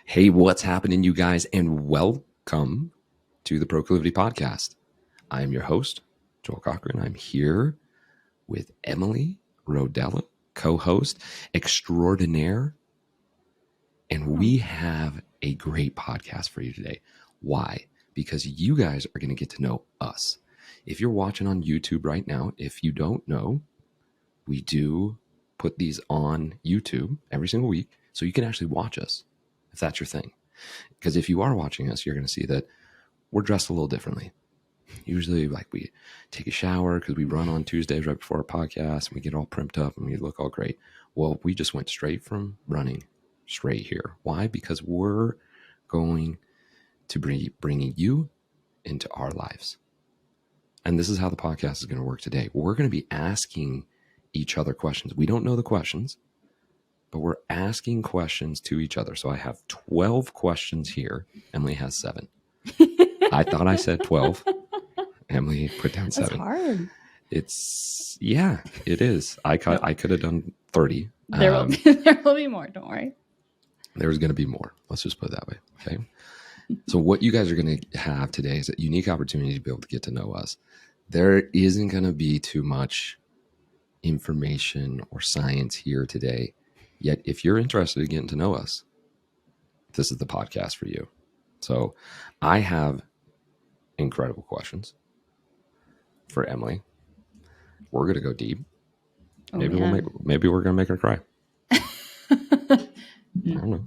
Hey, what's happening, you guys, and welcome to the Proclivity Podcast. I am your host, Joel Cochran. I'm here with Emily Rodella, co-host extraordinaire, and we have a great podcast for you today. Why? Because you guys are going to get to know us. If you're watching on YouTube right now, if you don't know, we do put these on YouTube every single week so you can actually watch us if that's your thing. Because if you are watching us, you're going to see that we're dressed a little differently. Usually, like, we take a shower because we run on Tuesdays right before our podcast, and we get all primped up and we look all great. Well, we just went straight from running straight here. Why? Because we're going to be bringing you into our lives. And this is how the podcast is going to work today. We're going to be asking each other questions. We don't know the questions, but we're asking questions to each other. So I have 12 questions here. Emily has 7. I thought I said 12. Emily put down 7. That's hard. It is. I could have done 30. There will be more. Don't worry. There's going to be more. Let's just put it that way. Okay. So what you guys are going to have today is a unique opportunity to be able to get to know us. There isn't going to be too much information or science here today. Yet, if you're interested in getting to know us, this is the podcast for you. So I have incredible questions for Emily. We're going to go deep. Maybe we're going to make her cry. I don't know.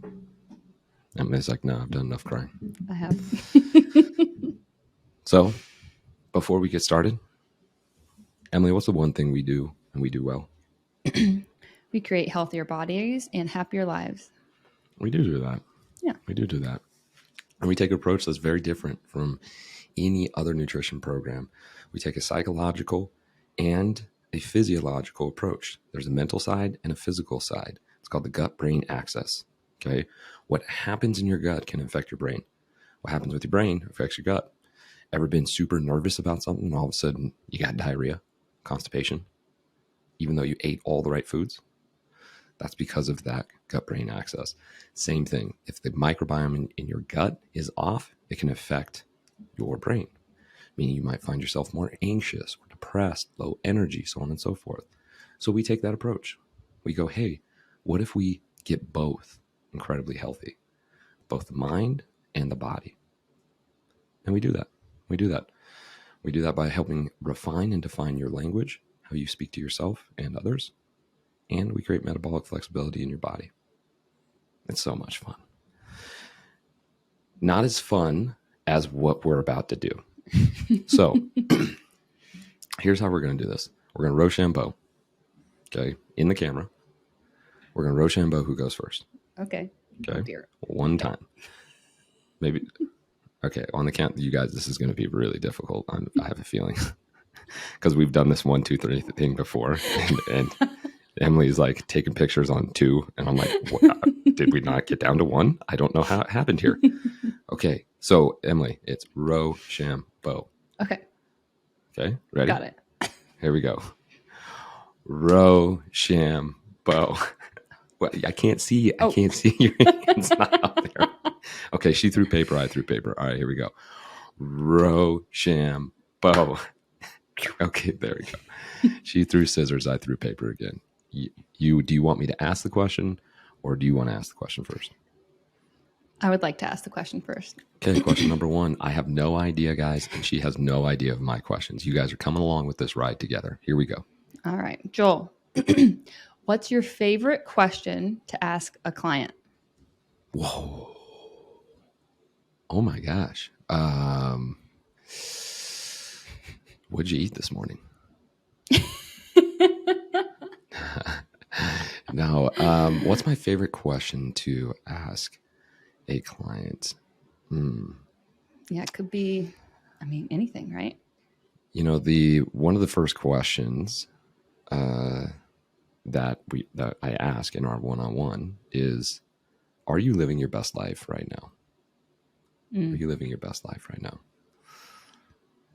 Emily's like, no, I've done enough crying. I have. So before we get started, Emily, what's the one thing we do and we do well? We create healthier bodies and happier lives. We do that. Yeah. We do that. And we take an approach that's very different from any other nutrition program. We take a psychological and a physiological approach. There's a mental side and a physical side. It's called the gut-brain axis. Okay. What happens in your gut can affect your brain. What happens with your brain affects your gut. Ever been super nervous about something and all of a sudden you got diarrhea, constipation, even though you ate all the right foods? That's because of that gut-brain axis. Same thing. If the microbiome in your gut is off, it can affect your brain, meaning you might find yourself more anxious or depressed, low energy, so on and so forth. So we take that approach. We go, hey, what if we get both incredibly healthy, both the mind and the body? And we do that. We do that by helping refine and define your language, how you speak to yourself and others. And we create metabolic flexibility in your body. It's so much fun. Not as fun as what we're about to do. So here's how we're going to do this. We're going to Rochambeau, okay, in the camera. We're going to Rochambeau who goes first. Okay. Okay. Dear. One time. Maybe. Okay. On the count, you guys, this is going to be really difficult. I have a feeling because we've done this 1, 2, 3 thing before. And Emily's like taking pictures on 2. And I'm like, did we not get down to 1? I don't know how it happened here. Okay. So Emily, it's Rochambeau. Okay. Okay. Ready? Got it. Here we go. Rochambeau. Well, I can't see. I can't see your hands not up there. Okay. She threw paper. I threw paper. All right. Here we go. Rochambeau. Okay. There we go. She threw scissors. I threw paper again. Do you want me to ask the question or do you want to ask the question first? I would like to ask the question first. Okay, question number 1. I have no idea, guys, and she has no idea of my questions. You guys are coming along with this ride together. Here we go. All right. Joel, what's your favorite question to ask a client? Whoa. Oh, my gosh. What'd you eat this morning? No. What's my favorite question to ask a client? Yeah, it could be, anything, right? You know, one of the first questions that I ask in our one-on-one is, are you living your best life right now? Are you living your best life right now?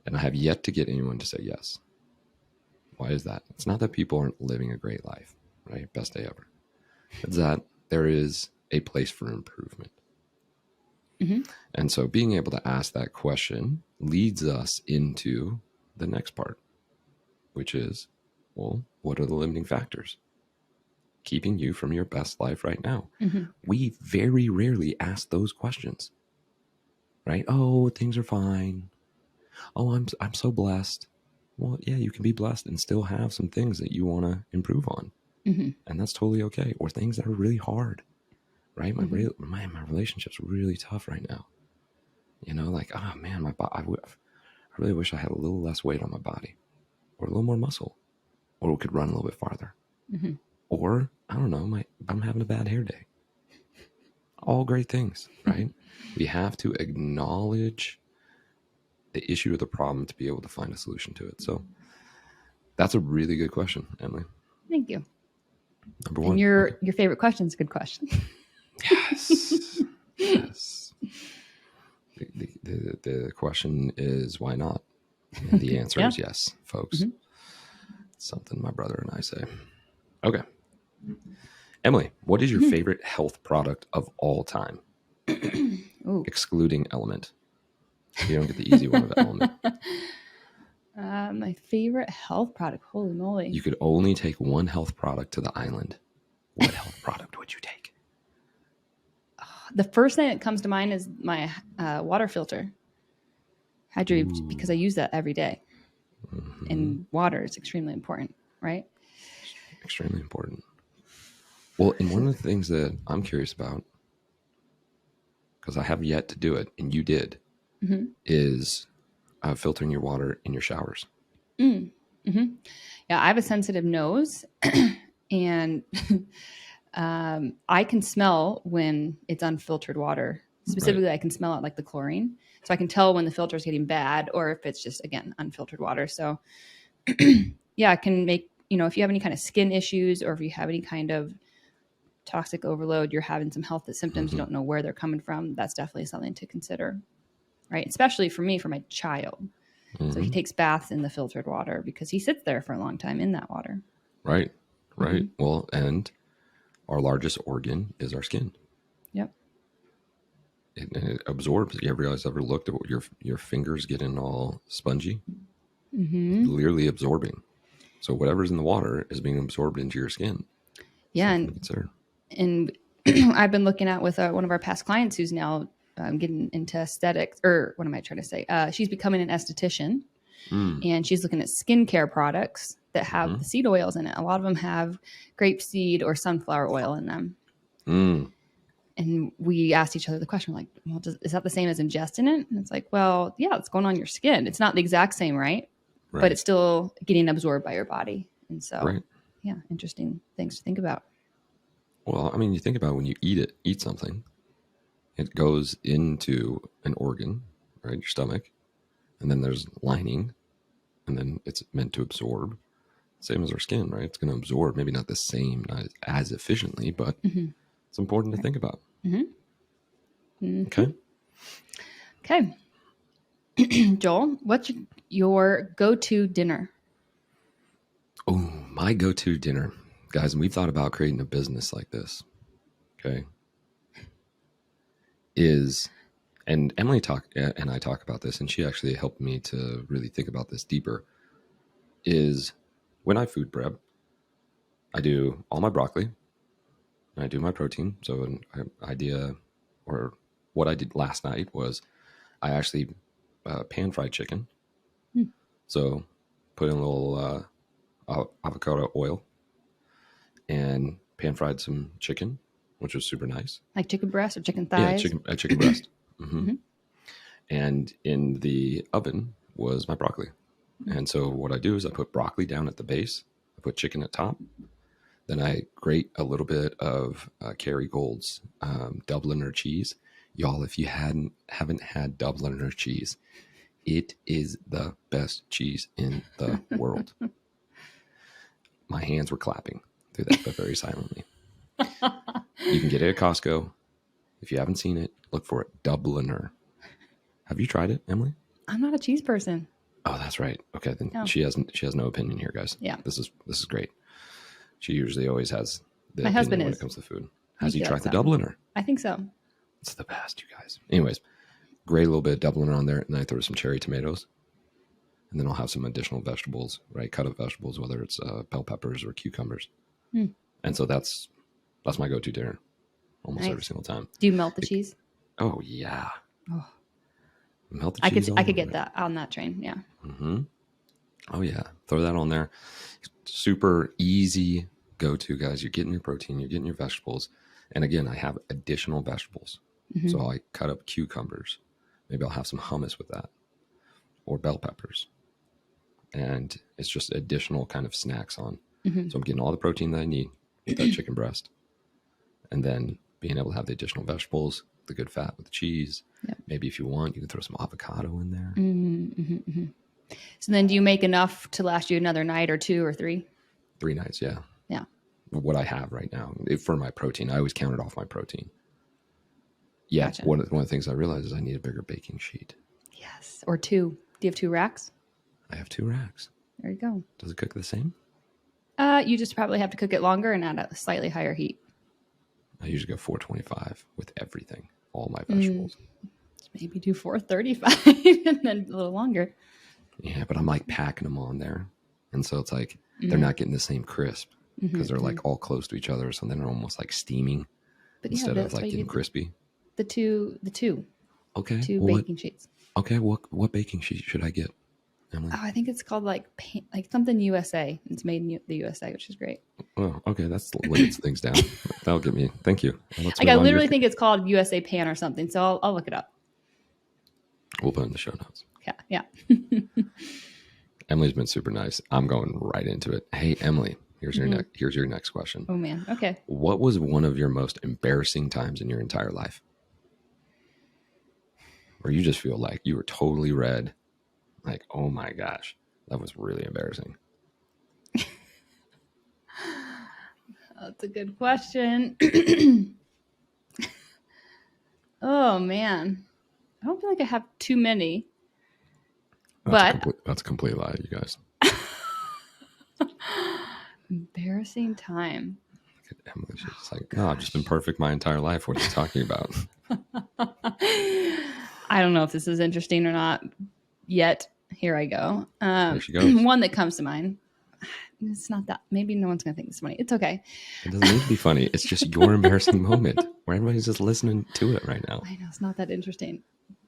And I have yet to get anyone to say yes. Why is that? It's not that people aren't living a great life, right? Best day ever. It's that there is a place for improvement. Mm-hmm. And so being able to ask that question leads us into the next part, which is, well, what are the limiting factors keeping you from your best life right now? Mm-hmm. We very rarely ask those questions, right? Oh, things are fine. Oh, I'm so blessed. Well, yeah, you can be blessed and still have some things that you want to improve on. Mm-hmm. And that's totally okay. Or things that are really hard, right? Mm-hmm. My relationship's really tough right now. You know, like, oh man, I really wish I had a little less weight on my body or a little more muscle, or we could run a little bit farther. Mm-hmm. Or, I don't know, I'm having a bad hair day. All great things, right? We have to acknowledge the issue or the problem to be able to find a solution to it. So that's a really good question, Emily. Thank you. Number And one. your favorite question is a good question. Yes. Yes. The question is, why not? And the answer Yeah. is yes, folks. Mm-hmm. It's something my brother and I say. Okay. Emily, what is your Mm-hmm. favorite health product of all time? Ooh. Excluding Element. You don't get the easy one of Element. My favorite health product. Holy moly. You could only take one health product to the island. What health product would you take? The first thing that comes to mind is my water filter. Hydrate, because I use that every day. Mm-hmm. And water is extremely important, right? Extremely important. Well, and one of the things that I'm curious about, because I have yet to do it, and you did, Mm-hmm. is filtering your water in your showers. Mm-hmm. Yeah, I have a sensitive nose, and I can smell when it's unfiltered water. Specifically, right. I can smell it like the chlorine. So I can tell when the filter is getting bad or if it's just, again, unfiltered water. So yeah, it can make, if you have any kind of skin issues or if you have any kind of toxic overload, you're having some health symptoms, you don't know where they're coming from, that's definitely something to consider, right? Especially for me, for my child. Mm-hmm. So he takes baths in the filtered water because he sits there for a long time in that water. Right. Mm-hmm. Well, and our largest organ is our skin. Yep. It absorbs. You guys ever looked at your fingers getting all spongy? Mm-hmm. Literally absorbing. So whatever's in the water is being absorbed into your skin. Yeah, and I've been looking at with one of our past clients who's now getting into aesthetics, or what am I trying to say? She's becoming an esthetician, and she's looking at skincare products that have the seed oils in it. A lot of them have grapeseed or sunflower oil in them. And we asked each other the question, like, well, is that the same as ingesting it? And it's like, well, yeah, it's going on your skin. It's not the exact same, right? But it's still getting absorbed by your body. And so, yeah, interesting things to think about. Well, I mean, you think about when you eat something, it goes into an organ, right? Your stomach. And then there's lining. And then it's meant to absorb. Same as our skin, right? It's going to absorb, maybe not the same, not as efficiently, but it's important to think about. Okay. Okay. Joel, what's your go-to dinner? Oh, my go-to dinner. Guys, and we've thought about creating a business like this. Okay. And Emily and I talk about this, and she actually helped me to really think about this deeper, is when I food prep, I do all my broccoli, and I do my protein. So an idea, or what I did last night was I actually pan-fried chicken. So put in a little avocado oil and pan-fried some chicken, which was super nice. Like chicken breast or chicken thighs? Yeah, chicken breast. And in the oven was my broccoli. And so what I do is I put broccoli down at the base. I put chicken at top. Then I grate a little bit of Kerrygold's Dubliner cheese. Y'all, if you haven't had Dubliner cheese, it is the best cheese in the world. My hands were clapping through that, but very silently. You can get it at Costco. If you haven't seen it, look for it. Dubliner. Have you tried it, Emily? I'm not a cheese person. Oh, that's right. Okay, then no. She has no opinion here, guys. Yeah, this is great. She usually always has my husband when is. It comes to food. Has he tried the Dubliner? I think so. It's the best, you guys. Anyways, grate a little bit, doubling it on there, and then I throw some cherry tomatoes. And then I'll have some additional vegetables, right? Cut up vegetables, whether it's bell peppers or cucumbers. And so that's my go-to dinner almost every single time. Do you melt the cheese? Oh, yeah. Oh. Melt the cheese. I could get that on that train. Yeah. Mm-hmm. Oh, yeah. Throw that on there. Super easy go-to, guys. You're getting your protein. You're getting your vegetables. And again, I have additional vegetables. Mm-hmm. So I cut up cucumbers. Maybe I'll have some hummus with that or bell peppers. And it's just additional kind of snacks on. Mm-hmm. So I'm getting all the protein that I need with that chicken breast. And then being able to have the additional vegetables, the good fat with the cheese. Yep. Maybe if you want, you can throw some avocado in there. Mm-hmm, mm-hmm. So then do you make enough to last you another night or 2 or 3? 3 nights, yeah. Yeah. What I have right now for my protein, I always counted off my protein. Yeah, gotcha. One of the things I realized is I need a bigger baking sheet. Yes, or 2. Do you have 2 racks? I have 2 racks. There you go. Does it cook the same? You just probably have to cook it longer and at a slightly higher heat. I usually go 425 with everything, all my vegetables. Maybe do 435 and then a little longer. Yeah, but I'm like packing them on there. And so it's like they're not getting the same crisp because they're like all close to each other. So then they're almost like steaming instead of like getting crispy. The two. Okay. 2 baking sheets. Okay. What baking sheet should I get, Emily? Oh, I think it's called like something USA. It's made in the USA, which is great. Oh, okay. That's limits things down. That'll get me. Thank you. I literally think it's called USA Pan or something. So I'll look it up. We'll put it in the show notes. Yeah. Emily's been super nice. I'm going right into it. Hey, Emily, here's your next question. Oh man. Okay. What was one of your most embarrassing times in your entire life? Or you just feel like you were totally red. Like, oh my gosh, that was really embarrassing. That's a good question. Oh man. I don't feel like I have too many. That's a complete lie, you guys. Embarrassing time. Look at Emily. She's like, no, I've just been perfect my entire life. What are you talking about? I don't know if this is interesting or not yet. Here I go. There she goes. One that comes to mind. It's not that. Maybe no one's going to think it's funny. It's okay. It doesn't need to be funny. It's just your embarrassing moment where everybody's just listening to it right now. I know it's not that interesting.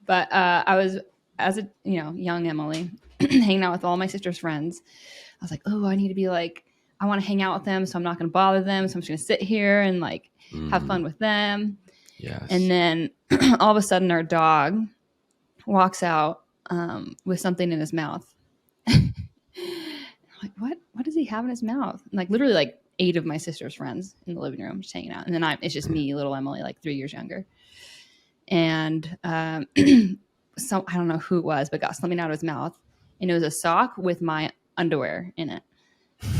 But I was, as a young Emily, hanging out with all my sister's friends. I was like, oh, I need to be like, I want to hang out with them, so I'm not going to bother them. So I'm just going to sit here and like have fun with them. Yes. And then all of a sudden, our dog walks out with something in his mouth. I'm like, what does he have in his mouth? And like literally like 8 of my sister's friends in the living room just hanging out. And then it's just me, little Emily, like 3 years younger. And so I don't know who it was, but got something out of his mouth. And it was a sock with my underwear in it.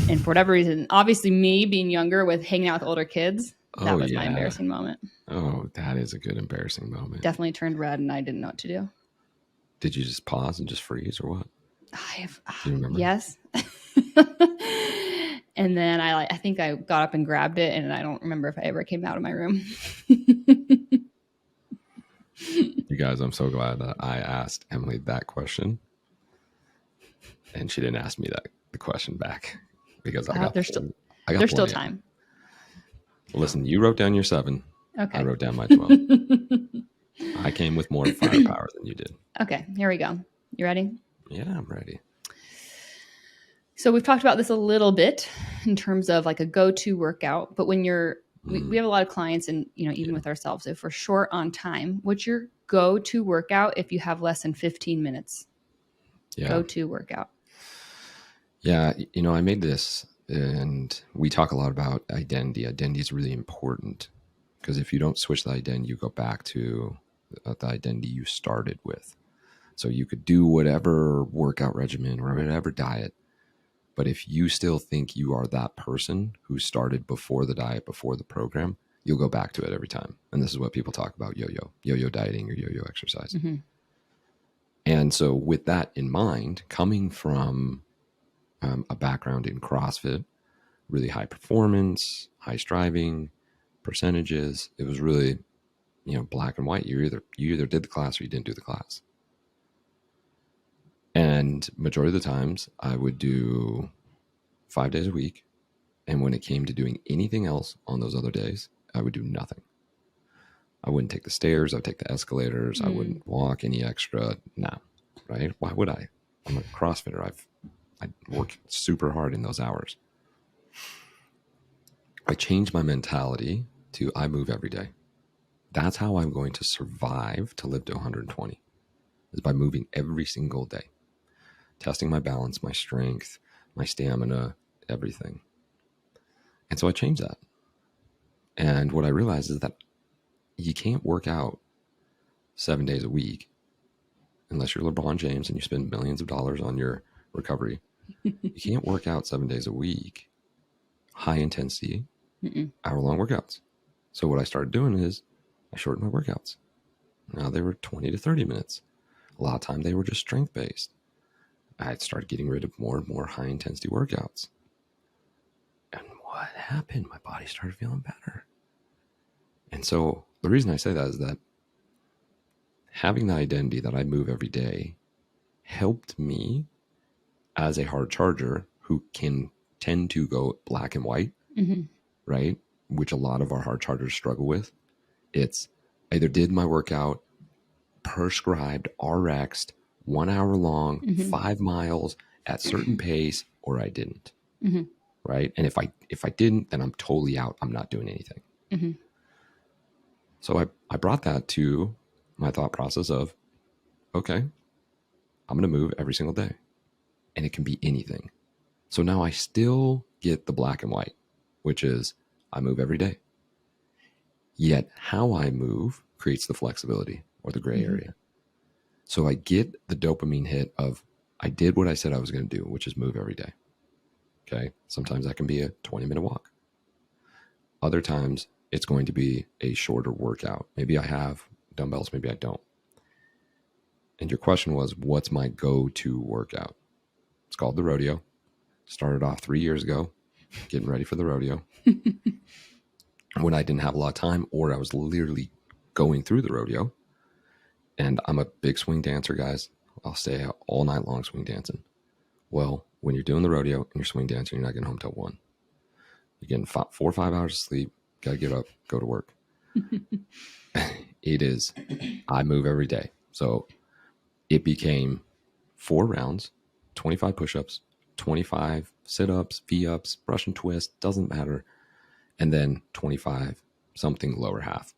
And for whatever reason, obviously me being younger with hanging out with older kids, that was my embarrassing moment. Oh, that is a good embarrassing moment. Definitely turned red and I didn't know what to do. Did you just pause and just freeze or what? Do you remember? Yes. And then I think I got up and grabbed it, and I don't remember if I ever came out of my room. You guys, I'm so glad that I asked Emily that question, and she didn't ask me the question back because there's still time. Listen, you wrote down your 7. Okay. I wrote down my 12. I came with more firepower than you did. Okay, here we go. You ready? Yeah, I'm ready. So we've talked about this a little bit in terms of like a go-to workout, but when we have a lot of clients and, even with ourselves, if we're short on time, what's your go-to workout if you have less than 15 minutes? Yeah. Go-to workout. Yeah. I made this and we talk a lot about identity. Identity is really important because if you don't switch the identity, you go back to the identity you started with. So you could do whatever workout regimen or whatever diet, but if you still think you are that person who started before the diet, before the program, you'll go back to it every time. And this is what people talk about, yo-yo dieting or yo-yo exercise. Mm-hmm. And so with that in mind, coming from a background in CrossFit, really high performance, high striving, percentages, it was really black and white. You either did the class or you didn't do the class. And majority of the times I would do 5 days a week. And when it came to doing anything else on those other days, I would do nothing. I wouldn't take the stairs. I would take the escalators. I wouldn't walk any extra. No, right? Why would I? I'm a CrossFitter. I work super hard in those hours. I changed my mentality to I move every day. That's how I'm going to survive to live to 120, is by moving every single day, testing my balance, my strength, my stamina, everything. And so I changed that. And what I realized is that you can't work out 7 days a week unless you're LeBron James and you spend millions of dollars on your recovery. You can't work out 7 days a week, high intensity, hour-long workouts. So what I started doing is I shortened my workouts. Now they were 20 to 30 minutes. A lot of time they were just strength-based. I started getting rid of more and more high-intensity workouts. And what happened? My body started feeling better. And so the reason I say that is that having the identity that I move every day helped me as a hard charger who can tend to go black and white, right? Which a lot of our hard chargers struggle with. It's I either did my workout, prescribed, RX'd, 1 hour long, 5 miles at certain pace, or I didn't, right? And if I didn't, then I'm totally out. I'm not doing anything. So I brought that to my thought process of, okay, I'm going to move every single day. And it can be anything. So now I still get the black and white, which is I move every day. Yet how I move creates the flexibility or the gray area. So I get the dopamine hit of I did what I said I was going to do, which is move every day. Okay. Sometimes that can be a 20-minute walk. Other times it's going to be a shorter workout. Maybe I have dumbbells, maybe I don't. And your question was, what's my go-to workout? It's called the rodeo. Started off 3 years ago, getting ready for the rodeo. When I didn't have a lot of time, or I was literally going through the rodeo. And I'm a big swing dancer, guys. I'll stay out all night long swing dancing. Well, when you're doing the rodeo and you're swing dancing, you're not getting home till 1. You're getting 4 or 5 hours of sleep. Got to get up, go to work. It is, I move every day. So it became 4 rounds, 25 push-ups, 25 sit-ups, V-ups, brush and twist, doesn't matter. And then 25 something lower half.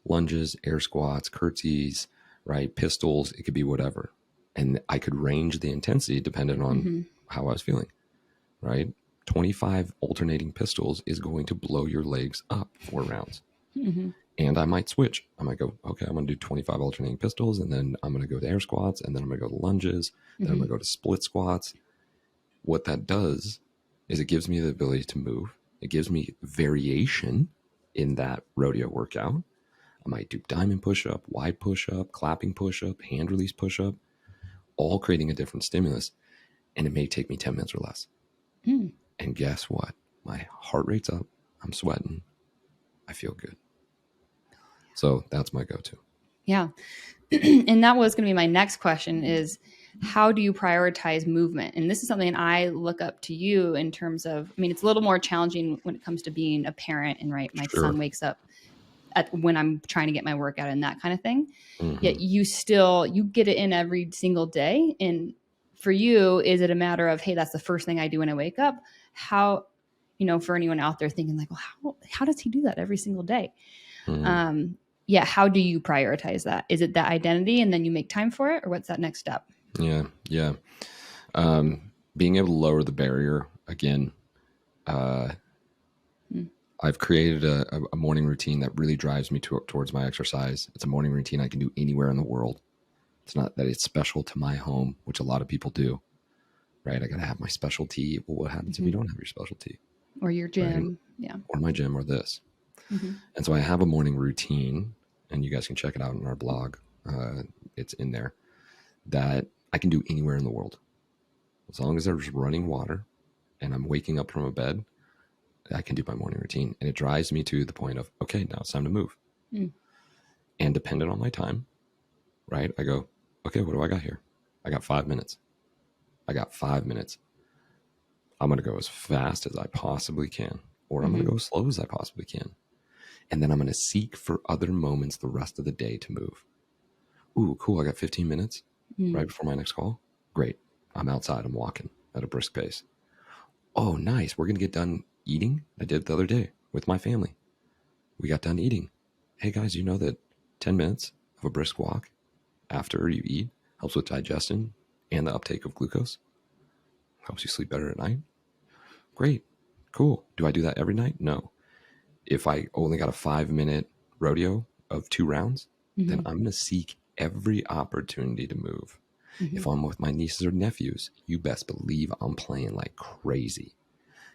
Lunges, air squats, curtsies, right? Pistols, it could be whatever. And I could range the intensity depending on how I was feeling, right? 25 alternating pistols is going to blow your legs up 4 rounds. And I might switch. I might go, okay, I'm going to do 25 alternating pistols, and then I'm going to go to air squats, and then I'm going to go to lunges, then I'm going to go to split squats. What that does is it gives me the ability to move. It gives me variation in that rodeo workout. I might do diamond push-up, wide push-up, clapping push-up, hand release push-up, all creating a different stimulus. And it may take me 10 minutes or less. And guess what? My heart rate's up. I'm sweating. I feel good. So that's my go-to. Yeah. And that was going to be my next question is, how do you prioritize movement? And this is something I look up to you in terms of, I mean, it's a little more challenging when it comes to being a parent and right. My son wakes up when I'm trying to get my workout and that kind of thing. Yet you get it in every single day. And for you, is it a matter of, hey, that's the first thing I do when I wake up? How, for anyone out there thinking like, well, how does he do that every single day? How do you prioritize that? Is it that identity and then you make time for it, or what's that next step? Yeah. Being able to lower the barrier again. I've created a morning routine that really drives me towards my exercise. It's a morning routine I can do anywhere in the world. It's not that it's special to my home, which a lot of people do, right? I got to have my specialty. Well, what happens if you don't have your specialty? Or your gym. Right? Yeah. Or my gym or this. And so I have a morning routine, and you guys can check it out in our blog. It's in there, that I can do anywhere in the world. As long as there's running water and I'm waking up from a bed, I can do my morning routine. And it drives me to the point of, okay, now it's time to move. And dependent on my time, right? I go, okay, what do I got here? I got 5 minutes. I got 5 minutes. I'm going to go as fast as I possibly can, or I'm going to go as slow as I possibly can. And then I'm going to seek for other moments the rest of the day to move. Ooh, cool. I got 15 minutes right before my next call. Great. I'm outside. I'm walking at a brisk pace. Oh, nice. We're going to get done eating. I did it the other day with my family. We got done eating. Hey, guys, you know that 10 minutes of a brisk walk after you eat helps with digestion and the uptake of glucose? Helps you sleep better at night? Great. Cool. Do I do that every night? No. If I only got a 5-minute rodeo of 2 rounds, then I'm going to seek every opportunity to move. If I'm with my nieces or nephews, you best believe I'm playing like crazy.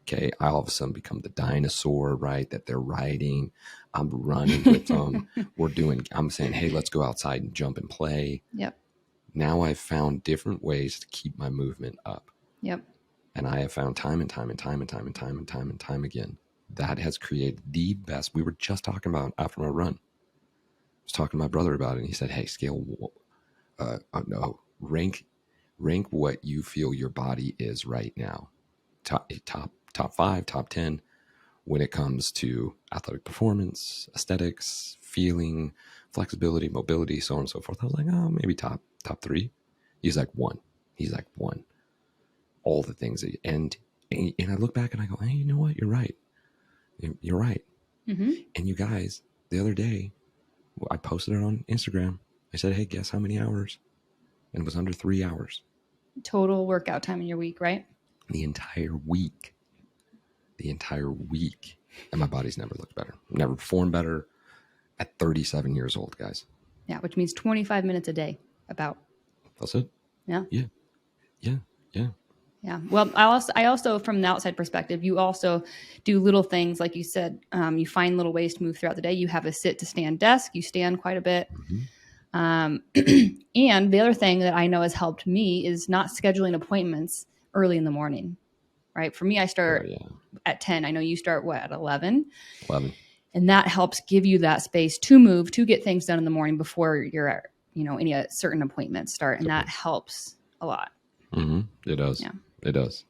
Okay, I all of a sudden become the dinosaur, right? That they're riding. I'm running with them. I'm saying, hey, let's go outside and jump and play. Yep. Now I've found different ways to keep my movement up. Yep. And I have found time again. That has created the best. We were just talking about after my run. I was talking to my brother about it, and he said, hey, rank what you feel your body is right now. Top 5, top 10 when it comes to athletic performance, aesthetics, feeling, flexibility, mobility, so on and so forth. I was like, oh, maybe top 3. He's like 1. All the things and I look back and I go, hey, you know what? You're right. You're right. And you guys, the other day, I posted it on Instagram. I said, hey, guess how many hours? And it was under 3 hours. Total workout time in your week, right? The entire week. And my body's never looked better. Never performed better at 37 years old, guys. Yeah, which means 25 minutes a day, about. That's it. Yeah. Yeah. Well, I also, from the outside perspective, you also do little things, like you said, you find little ways to move throughout the day. You have a sit to stand desk. You stand quite a bit. And the other thing that I know has helped me is not scheduling appointments early in the morning, right? For me, I start at 10. I know you start at 11? 11. And that helps give you that space to move, to get things done in the morning before your, any certain appointments start. And that helps a lot. It does. Yeah. It does.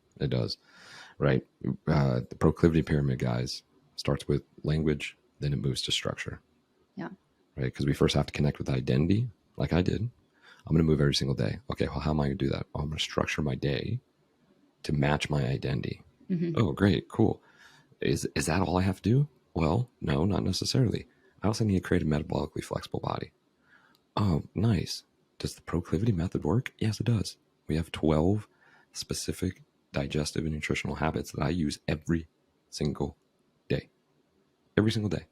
Right. The proclivity pyramid, guys, starts with language, then it moves to structure. Yeah. Right. Because we first have to connect with identity, like I did. I'm going to move every single day. Okay. Well, how am I going to do that? Well, I'm going to structure my day to match my identity. Oh, great. Cool. Is that all I have to do? Well, no, not necessarily. I also need to create a metabolically flexible body. Oh, nice. Does the proclivity method work? Yes, it does. We have 12 specific digestive and nutritional habits that I use every single day. Every single day,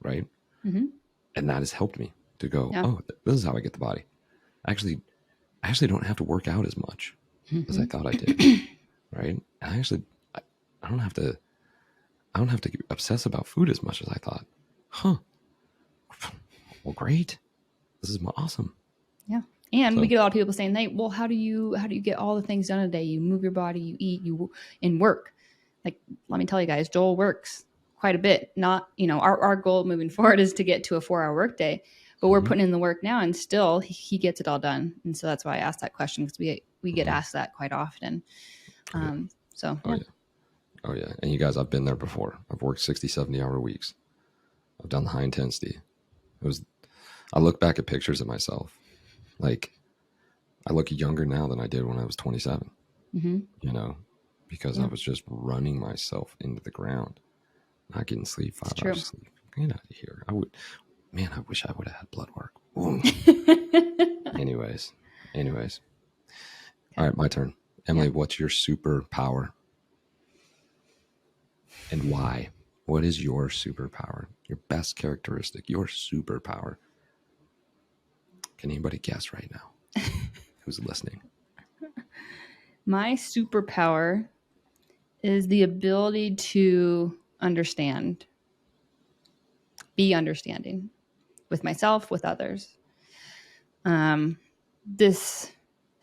right? And that has helped me to go, oh, this is how I get the body. I actually don't have to work out as much as I thought I did, right? And I don't have to obsess about food as much as I thought. Well, great. This is awesome. Yeah. And we get a lot of people saying, hey, well, how do you get all the things done a day? You move your body, you eat, and work. Like, let me tell you guys, Joel works quite a bit. Not, our goal moving forward is to get to a 4-hour workday, but we're putting in the work now, and still he gets it all done. And so that's why I asked that question, because we get asked that quite often. So, yeah. Oh yeah. And you guys, I've been there before. I've worked 60, 70-hour weeks. I've done the high intensity. I look back at pictures of myself. Like, I look younger now than I did when I was 27, because I was just running myself into the ground, not getting sleep, 5 hours of sleep. Get out of here. I wish I would have had blood work. Anyways. All right, my turn. Emily, what's your superpower? And why? What is your superpower? Your best characteristic, your superpower? Can anybody guess right now? Who's listening? My superpower is the ability to understand, be understanding with myself, with others. This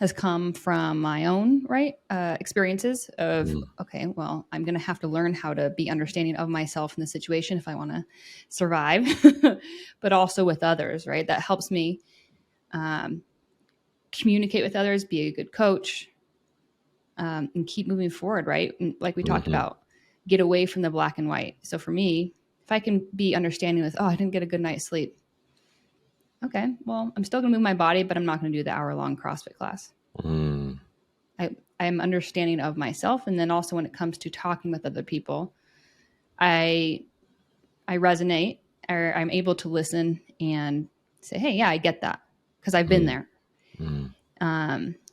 has come from my own experiences of, okay, well, I'm going to have to learn how to be understanding of myself in the situation if I want to survive, but also with others, right? That helps me communicate with others, be a good coach, and keep moving forward, right? And like we talked about, get away from the black and white. So for me, if I can be understanding with, oh, I didn't get a good night's sleep. Okay, well, I'm still going to move my body, but I'm not going to do the hour-long CrossFit class. I'm understanding of myself. And then also when it comes to talking with other people, I resonate, or I'm able to listen and say, hey, yeah, I get that because I've been there.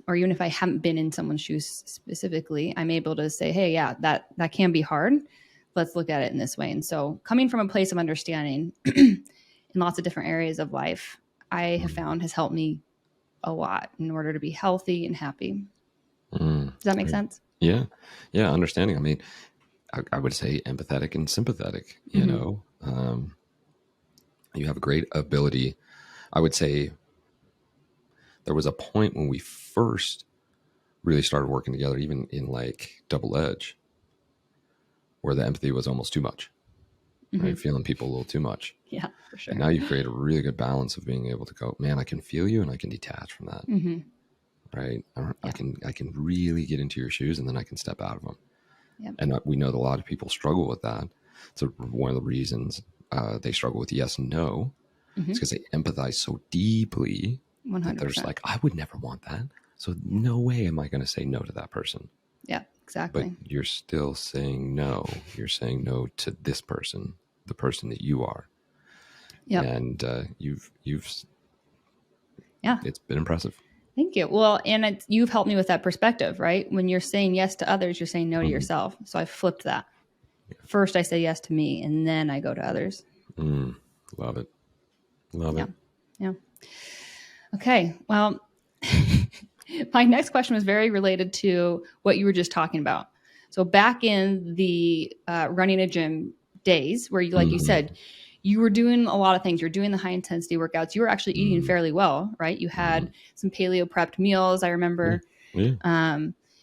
Or even if I haven't been in someone's shoes specifically, I'm able to say, hey, yeah, that can be hard. Let's look at it in this way. And so coming from a place of understanding in lots of different areas of life, I have found has helped me a lot in order to be healthy and happy. Does that make sense? Yeah. Yeah. Understanding. I mean, I would say empathetic and sympathetic, you know, you have a great ability. I would say there was a point when we first really started working together, even in like Double Edge, where the empathy was almost too much, right? Feeling people a little too much. Yeah, for sure. And now you've created a really good balance of being able to go, man, I can feel you and I can detach from that. Right. I can really get into your shoes and then I can step out of them. Yep. And we know that a lot of people struggle with that. So one of the reasons they struggle with yes and no is because they empathize so deeply 100%. that they're just like, I would never want that. So no way am I going to say no to that person. Yeah, exactly. But you're still saying no. You're saying no to this person, the person that you are. Yeah. And you've yeah, it's been impressive. Thank you. Well, and you've helped me with that perspective, right? When you're saying yes to others, you're saying no to yourself. So I flipped that. First, I say yes to me, and then I go to others. Love it. Love it. Yeah. Okay. Well, my next question was very related to what you were just talking about. So back in the running a gym days where you, like you said, you were doing a lot of things. You're doing the high intensity workouts. You were actually eating fairly well, right? You had some paleo prepped meals, I remember. Yeah.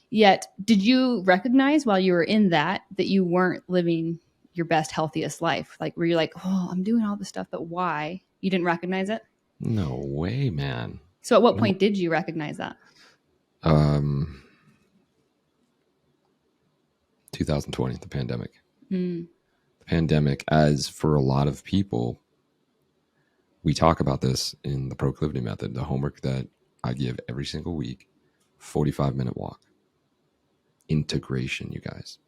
Yet, did you recognize while you were in that you weren't living your best, healthiest life? Like, were you like, oh, I'm doing all this stuff, but why? You didn't recognize it? No way, man. So at what point did you recognize that? 2020, the pandemic. The pandemic, as for a lot of people, we talk about this in the proclivity method, the homework that I give every single week, 45-minute walk. Integration, you guys.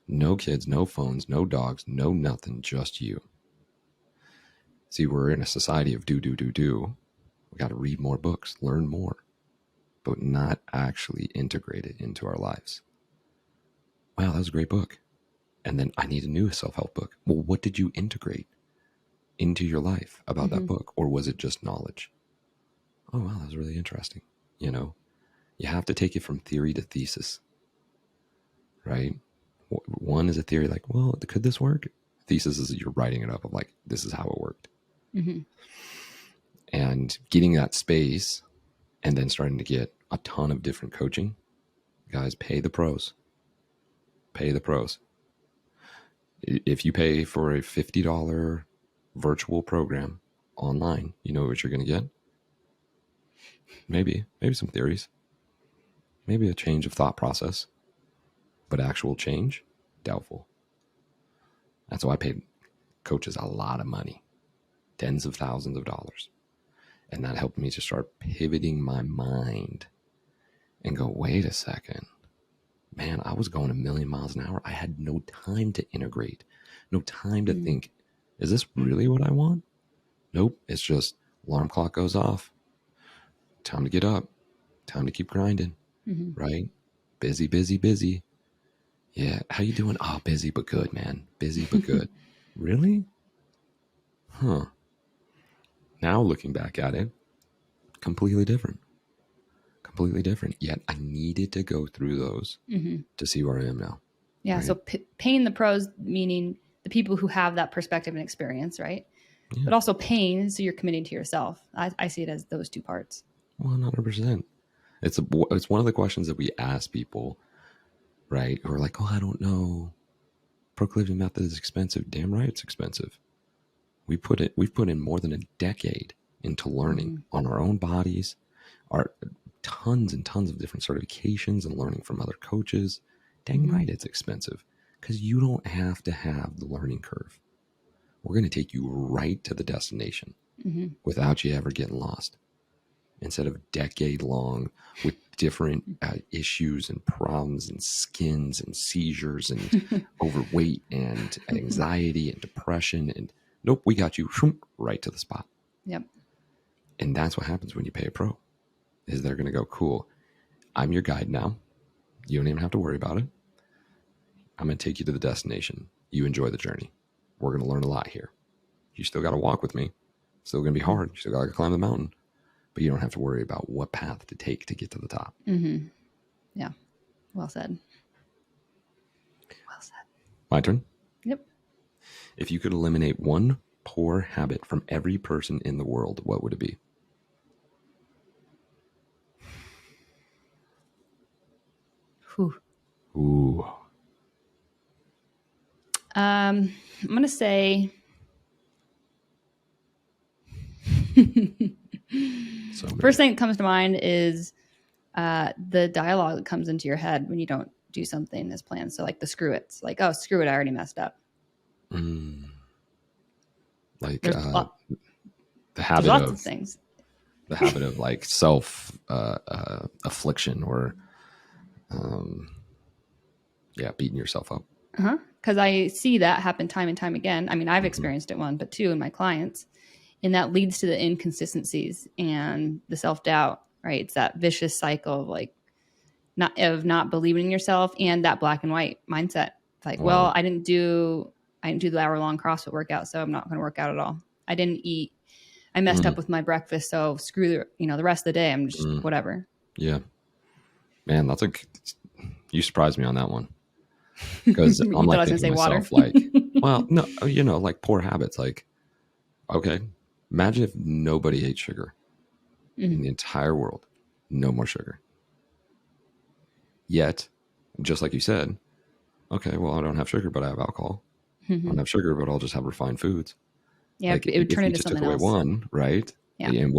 No kids, no phones, no dogs, no nothing, just you. See, we're in a society of do. We got to read more books, learn more, but not actually integrate it into our lives. Wow, that was a great book. And then I need a new self-help book. Well, what did you integrate into your life about that book? Or was it just knowledge? Oh, wow, that was really interesting. You know, you have to take it from theory to thesis, right? One is a theory like, well, could this work? Thesis is you're writing it up of like, this is how it worked. And getting that space and then starting to get a ton of different coaching. Guys, pay the pros. Pay the pros. If you pay for a $50 virtual program online, you know what you're going to get? Maybe some theories, maybe a change of thought process, but actual change, doubtful. That's why I paid coaches a lot of money, tens of thousands of dollars. And that helped me to start pivoting my mind and go, wait a second, man, I was going a million miles an hour. I had no time to integrate, no time to think, is this really what I want? Nope. It's just alarm clock goes off. Time to get up. Time to keep grinding. Right? Busy. Yeah. How you doing? Oh, busy but good, man. Busy but good. Really? Huh. Now looking back at it, completely different. Yet I needed to go through those to see where I am now. Yeah. Right? So paying the pros, meaning the people who have that perspective and experience, right? Yeah. But also pain, so you're committing to yourself. I see it as those two parts. 100%. It's one of the questions that we ask people, right? Who are like, oh, I don't know. Proclivity method is expensive. Damn right, it's expensive. We've put in more than a decade into learning on our own bodies, our tons and tons of different certifications and learning from other coaches. Dang right, it's expensive because you don't have to have the learning curve. We're going to take you right to the destination without you ever getting lost. Instead of decade long with different issues and problems and skins and seizures and overweight and anxiety and depression. And nope, we got you right to the spot. Yep. And that's what happens when you pay a pro, is they're going to go, cool, I'm your guide now. You don't even have to worry about it. I'm going to take you to the destination. You enjoy the journey. We're going to learn a lot here. You still got to walk with me. It's still going to be hard. You still got to climb the mountain. But you don't have to worry about what path to take to get to the top. Yeah. Well said. Well said. My turn? Yep. If you could eliminate one poor habit from every person in the world, what would it be? Whew. Ooh. I'm going to say... First thing that comes to mind is the dialogue that comes into your head when you don't do something as planned. So like the screw it's like, oh, screw it, I already messed up. Like the habit lots of of things. The habit of like self affliction or beating yourself up. Because I see that happen time and time again. I mean, I've experienced it, one, but two, in my clients. And that leads to the inconsistencies and the self-doubt, right? It's that vicious cycle of like not believing in yourself and that black and white mindset. It's like, well, I didn't do the hour-long CrossFit workout, so I'm not going to work out at all. I didn't eat. I messed up with my breakfast, so screw the rest of the day. I'm just whatever. Yeah. Man, you surprised me on that one. Because I'm like thinking to myself, water? Like, well, no, like poor habits. Like, okay, imagine if nobody ate sugar in the entire world. No more sugar. Yet, just like you said, okay, well, I don't have sugar, but I have alcohol. I don't have sugar, but I'll just have refined foods. Yeah, like, it would turn into something else. If we just took away one, right? Yeah. And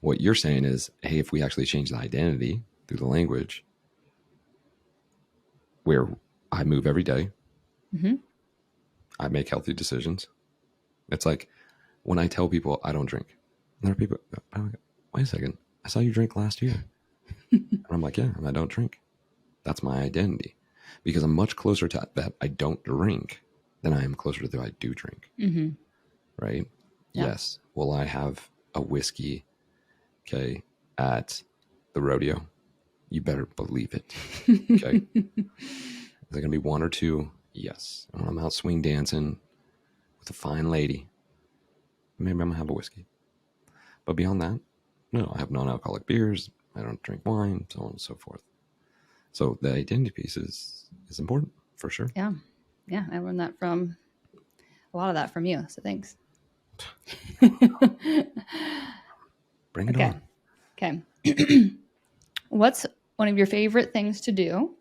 what you're saying is, hey, if we actually change the identity through the language, where I move every day, I make healthy decisions. It's like when I tell people I don't drink, and there are people, wait a second, I saw you drink last year. And I'm like, yeah, and I don't drink. That's my identity. Because I'm much closer to that I don't drink than I am closer to that I do drink. Right? Yeah. Yes. Will I have a whiskey, okay, at the rodeo? You better believe it. Okay. Is there going to be one or two? Yes. And when I'm out swing dancing with a fine lady, maybe I'm going to have a whiskey. But beyond that, no, I have non-alcoholic beers. I don't drink wine, so on and so forth. So the identity piece is important for sure. Yeah. Yeah. I learned a lot of that from you. So thanks. Bring it on. Okay. What's one of your favorite things to do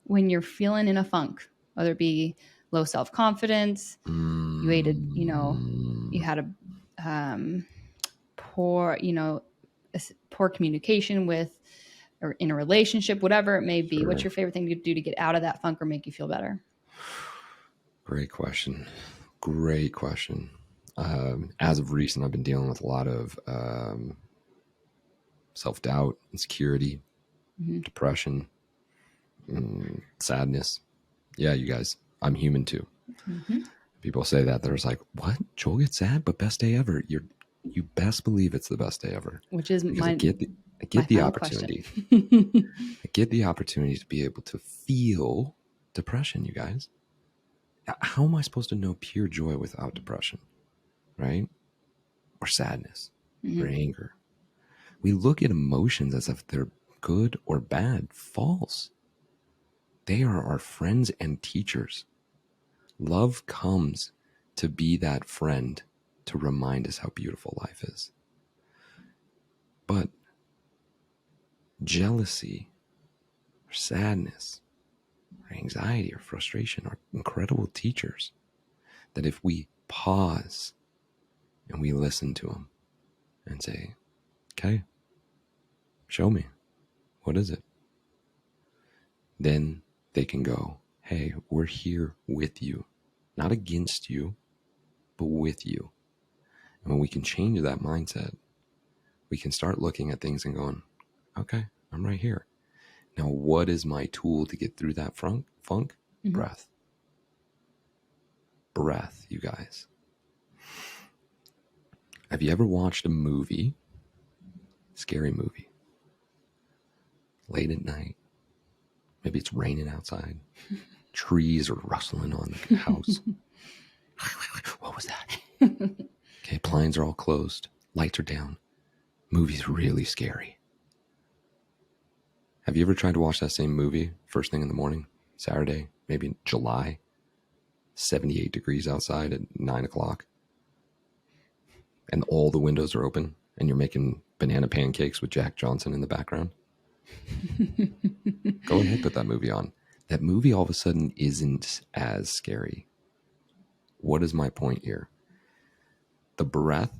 when you're feeling in a funk, whether it be low self-confidence, you had a poor communication with, or in a relationship, whatever it may be. Sure. What's your favorite thing to do to get out of that funk or make you feel better? Great question. As of recent, I've been dealing with a lot of self-doubt, insecurity, depression, sadness. Yeah, you guys, I'm human too. People say that, they're just like, what? Joel gets sad, but best day ever. You best believe it's the best day ever. Which is I get the opportunity. I get the opportunity to be able to feel depression, you guys. How am I supposed to know pure joy without depression? Right? Or sadness or anger. We look at emotions as if they're good or bad. False. They are our friends and teachers. Love comes to be that friend to remind us how beautiful life is. But jealousy or sadness or anxiety or frustration are incredible teachers that if we pause and we listen to them and say, okay, show me, what is it? Then they can go, hey, we're here with you, not against you, but with you. And when we can change that mindset, we can start looking at things and going, okay, I'm right here. Now, what is my tool to get through that funk? Mm-hmm. Breath. Breath, you guys. Have you ever watched a movie, scary movie, late at night? Maybe it's raining outside. Trees are rustling on the house. What was that? Okay, blinds are all closed. Lights are down. Movie's really scary. Have you ever tried to watch that same movie first thing in the morning, Saturday, maybe in July, 78 degrees outside at 9 o'clock, and all the windows are open, and you're making banana pancakes with Jack Johnson in the background? Go ahead, put that movie on. That movie all of a sudden isn't as scary. What is my point here? The breath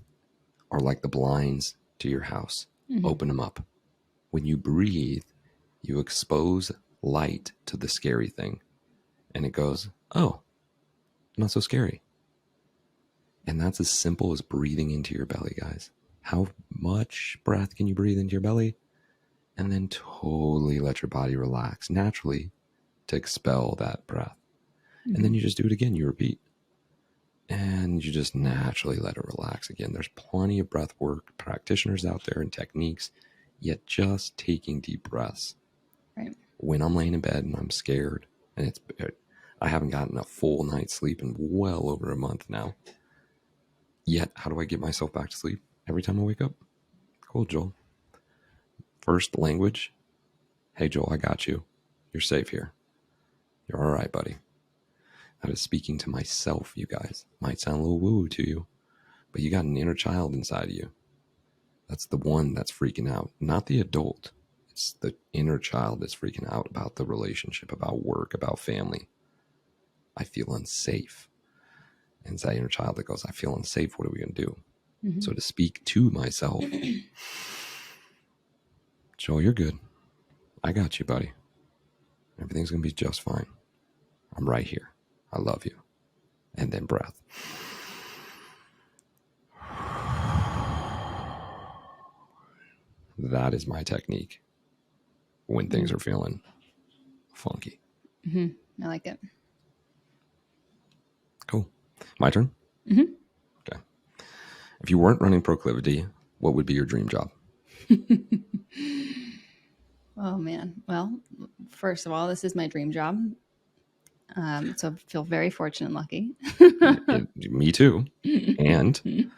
are like the blinds to your house. Mm-hmm. Open them up. When you breathe, you expose light to the scary thing. And it goes, oh, not so scary. And that's as simple as breathing into your belly, guys. How much breath can you breathe into your belly? And then totally let your body relax naturally to expel that breath. Mm-hmm. And then you just do it again. You repeat. And you just naturally let it relax again. There's plenty of breath work practitioners out there and techniques, yet just taking deep breaths. Right. When I'm laying in bed and I'm scared, and I haven't gotten a full night's sleep in well over a month now. Yet, how do I get myself back to sleep every time I wake up? Cool, Joel. First language. Hey, Joel, I got you. You're safe here. You're all right, buddy. That is speaking to myself, you guys. Might sound a little woo-woo to you, but you got an inner child inside of you. That's the one that's freaking out, not the adult. It's the inner child that's freaking out about the relationship, about work, about family. I feel unsafe. And it's that inner child that goes, I feel unsafe. What are we going to do? Mm-hmm. So to speak to myself, Joel, you're good. I got you, buddy. Everything's going to be just fine. I'm right here. I love you. And then breath. That is my technique when things are feeling funky. Mm-hmm. I like it. Cool. My turn? Mm-hmm. Okay. If you weren't running Proclivity, what would be your dream job? Oh, man. Well, first of all, this is my dream job. So I feel very fortunate and lucky. Me too. And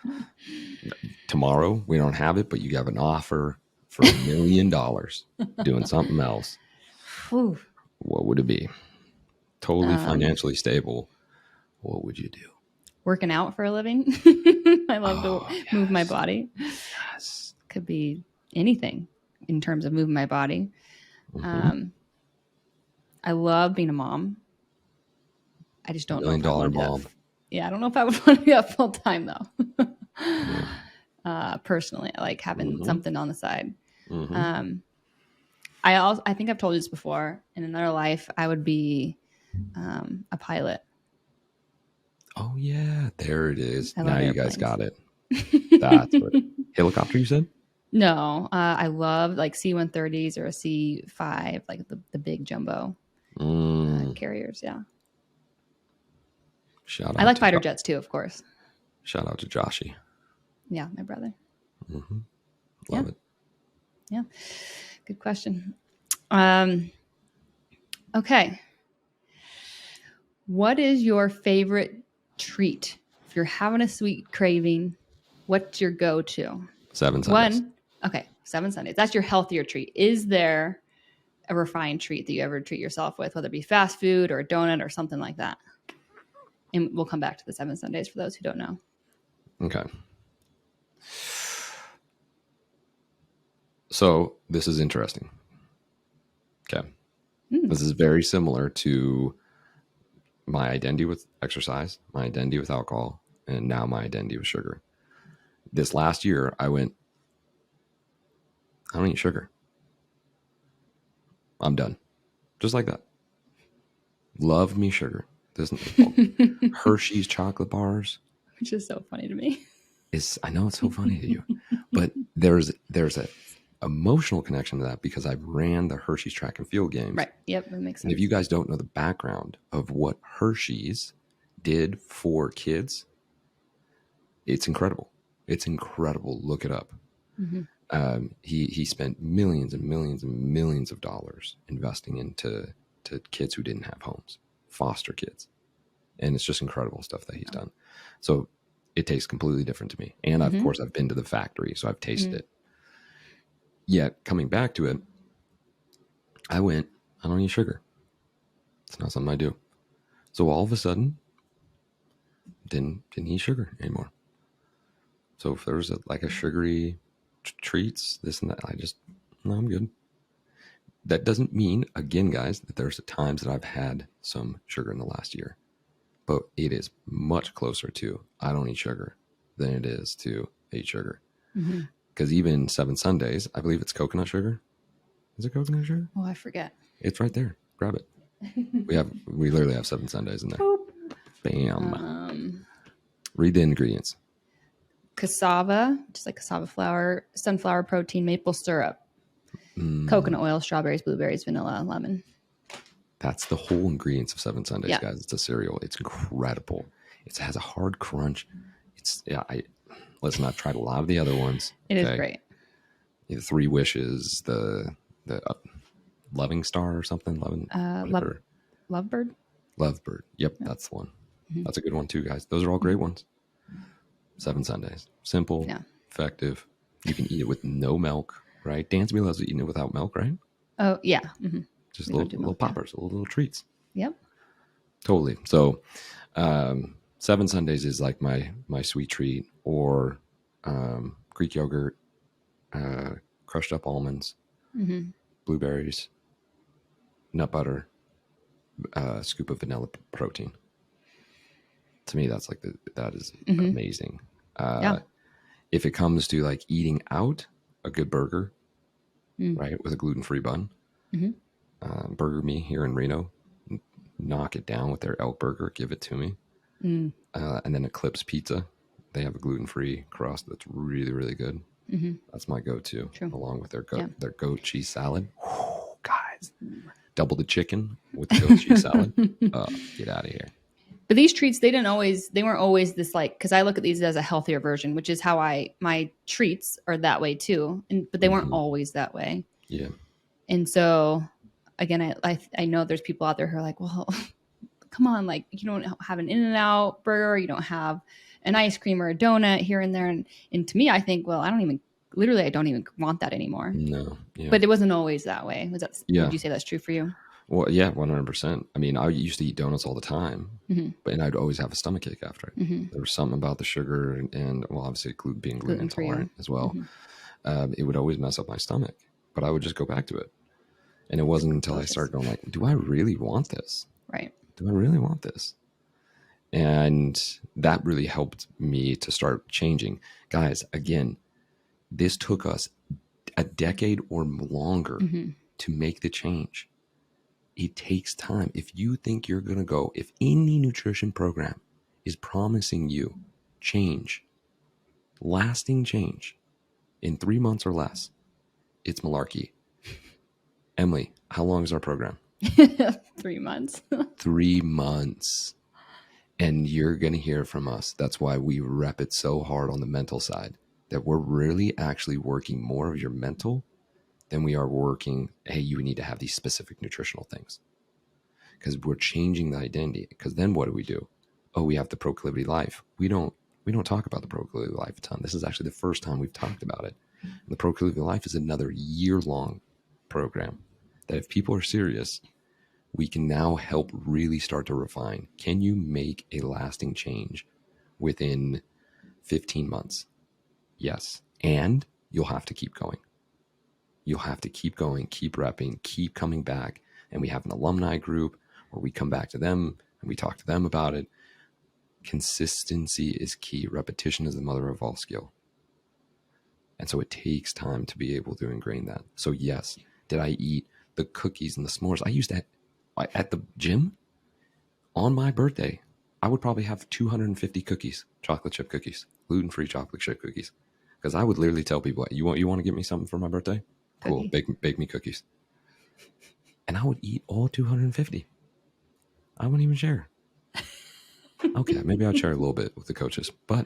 tomorrow we don't have it, but you have an offer for $1 million doing something else. Whew. What would it be? Totally financially stable. What would you do? Working out for a living. I love to move my body. Yes. Could be anything in terms of moving my body. Mm-hmm. I love being a mom. I just don't know if I want to do that. Yeah, I don't know if I would want to do that full time though. Personally, I like having something on the side. Mm-hmm. I think I've told you this before. In another life, I would be a pilot. Oh yeah, there it is. I now you airplanes. Guys got it. That's what. Helicopter, you said? No, I love like C-130s or a C-5, like the big jumbo carriers. Yeah. Shout out. I like fighter jets too, of course. Shout out to Joshy. Yeah, my brother. Mm-hmm. Love it. Yeah. Good question. Okay. What is your favorite treat? If you're having a sweet craving, what's your go-to? 7 Sundays. Okay, 7 Sundays. That's your healthier treat. Is there a refined treat that you ever treat yourself with, whether it be fast food or a donut or something like that? And we'll come back to the 7 Sundays for those who don't know. Okay. So this is interesting. Okay. This is very similar to my identity with exercise, my identity with alcohol, and now my identity with sugar. This last year, I went, I don't eat sugar. I'm done. Just like that. Love me sugar. This Hershey's chocolate bars. Which is so funny to me. I know it's so funny to you, but there's a emotional connection to that because I ran the Hershey's track and field games. Right. Yep. That makes sense. And if you guys don't know the background of what Hershey's did for kids, it's incredible. It's incredible. Look it up. He spent millions and millions and millions of dollars investing into kids who didn't have homes, foster kids. And it's just incredible stuff that he's done. So it tastes completely different to me. And of course, I've been to the factory, so I've tasted it. Yet coming back to it, I don't eat sugar. It's not something I do. So all of a sudden, didn't eat sugar anymore. So if there was a sugary treats, this and that, no, I'm good. That doesn't mean, again, guys, that there's times that I've had some sugar in the last year. But it is much closer to I don't eat sugar than it is to eat sugar. Because even 7 Sundays, I believe it's coconut sugar. Is it coconut sugar? Oh, I forget. It's right there. Grab it. We literally have 7 Sundays in there. Boop. Bam. Read the ingredients. Cassava, just like cassava flour, sunflower protein, maple syrup, coconut oil, strawberries, blueberries, vanilla, lemon. That's the whole ingredients of 7 Sundays, guys. It's a cereal. It's incredible. It has a hard crunch. Listen, I've tried a lot of the other ones. It is great. The 3 Wishes, the Loving Star or something. Lovebird? Lovebird. Yep, that's the one. That's a good one too, guys. Those are all great ones. 7 Sundays. Simple, effective. You can eat it with no milk, right? Dansby loves eating it without milk, right? Oh, yeah. Just little poppers, little treats. Yep. Totally. So 7 Sundays is like my sweet treat, or Greek yogurt, crushed up almonds, blueberries, nut butter, a scoop of vanilla protein. To me, that's that is amazing. If it comes to like eating out, a good burger, right, with a gluten-free bun, Burger Me here in Reno, knock it down with their elk burger, give it to me. And then Eclipse Pizza, they have a gluten-free crust that's really, really good. That's my go-to, along with their goat cheese salad. Whew, guys, double the chicken with the goat cheese salad. Get out of here. But these treats, they weren't always this because I look at these as a healthier version, which is how my treats are that way too. But they weren't always that way. Yeah. And so again, I know there's people out there who are like, well, come on, like you don't have an In-N-Out burger, you don't have an ice cream or a donut here and there. And to me, I think, well, I don't even want that anymore. No. Yeah. But it wasn't always that way. Would you say that's true for you? Well, yeah, 100%. I mean, I used to eat donuts all the time, and I'd always have a stomachache after it. There was something about the sugar and well, obviously being gluten intolerant as well. It would always mess up my stomach, but I would just go back to it. And it wasn't until I started going like, do I really want this? Right. Do I really want this? And that really helped me to start changing. Guys, again, this took us a decade or longer to make the change. It takes time. If you think you're going to go, if any nutrition program is promising you change, lasting change in 3 months or less, it's malarkey. Emily, how long is our program? 3 months. 3 months. And you're going to hear from us. That's why we rep it so hard on the mental side, that we're really actually working more of your mental than we are working, hey, you need to have these specific nutritional things. Because we're changing the identity. Because then what do? Oh, we have the Proclivity Life. We don't talk about the Proclivity Life a ton. This is actually the first time we've talked about it. And the Proclivity Life is another year-long program that if people are serious, we can now help really start to refine. Can you make a lasting change within 15 months? Yes. And you'll have to keep going. You'll have to keep going, keep repping, keep coming back. And we have an alumni group where we come back to them and we talk to them about it. Consistency is key. Repetition is the mother of all skill. And so it takes time to be able to ingrain that. So yes, did I eat the cookies and the s'mores? I used to, at the gym, on my birthday, I would probably have 250 cookies, chocolate chip cookies, gluten-free chocolate chip cookies. Because I would literally tell people, you want to get me something for my birthday? Cool, bake me cookies. And I would eat all 250. I wouldn't even share. Okay, maybe I'd share a little bit with the coaches, but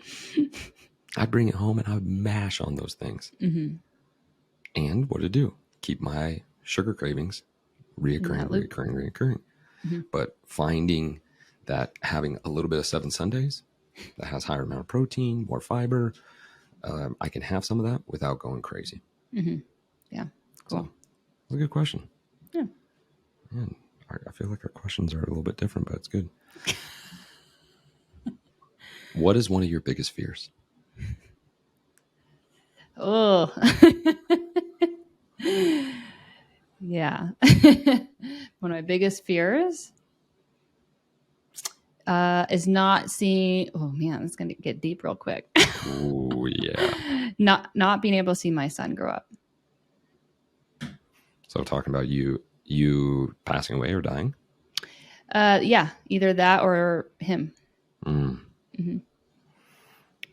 I'd bring it home and I would mash on those things. Mm-hmm. And what did it do? Keep my sugar cravings reoccurring. Mm-hmm. But finding that having a little bit of 7 Sundays that has higher amount of protein, more fiber, I can have some of that without going crazy. Mm-hmm. Yeah, cool. So, that's a good question. Yeah. Man, I feel like our questions are a little bit different, but it's good. What is one of your biggest fears? Oh, yeah. One of my biggest fears is not seeing. Oh man, it's going to get deep real quick. Oh yeah. Not being able to see my son grow up. So talking about you passing away or dying? Yeah, either that or him. Mm-hmm.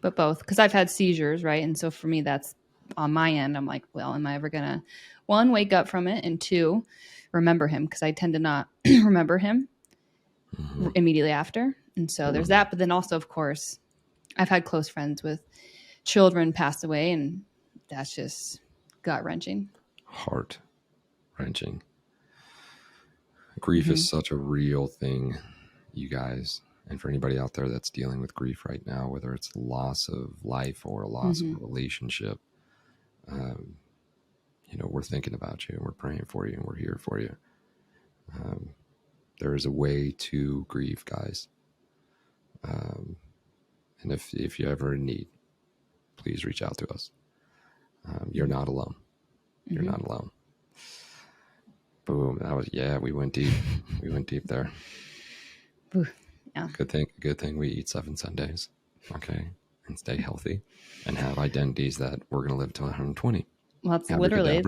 But both, because I've had seizures, right? And so for me, that's on my end. I'm like, well, am I ever going to, 1, wake up from it, and 2, remember him? Because I tend to not remember him immediately after. And so there's that. But then also, of course, I've had close friends with children pass away, and that's just gut-wrenching. Heart-wrenching. Grief is such a real thing, you guys. And for anybody out there that's dealing with grief right now, whether it's loss of life or a loss of a relationship, we're thinking about you and we're praying for you and we're here for you. There is a way to grieve, guys. And if you ever in need, please reach out to us. You're not alone. You're not alone. Boom. That was, we went deep. We went deep there. Yeah. Good thing we eat 7 Sundays. Okay. And stay healthy and have identities that we're going to live to 120. Well, that's literally,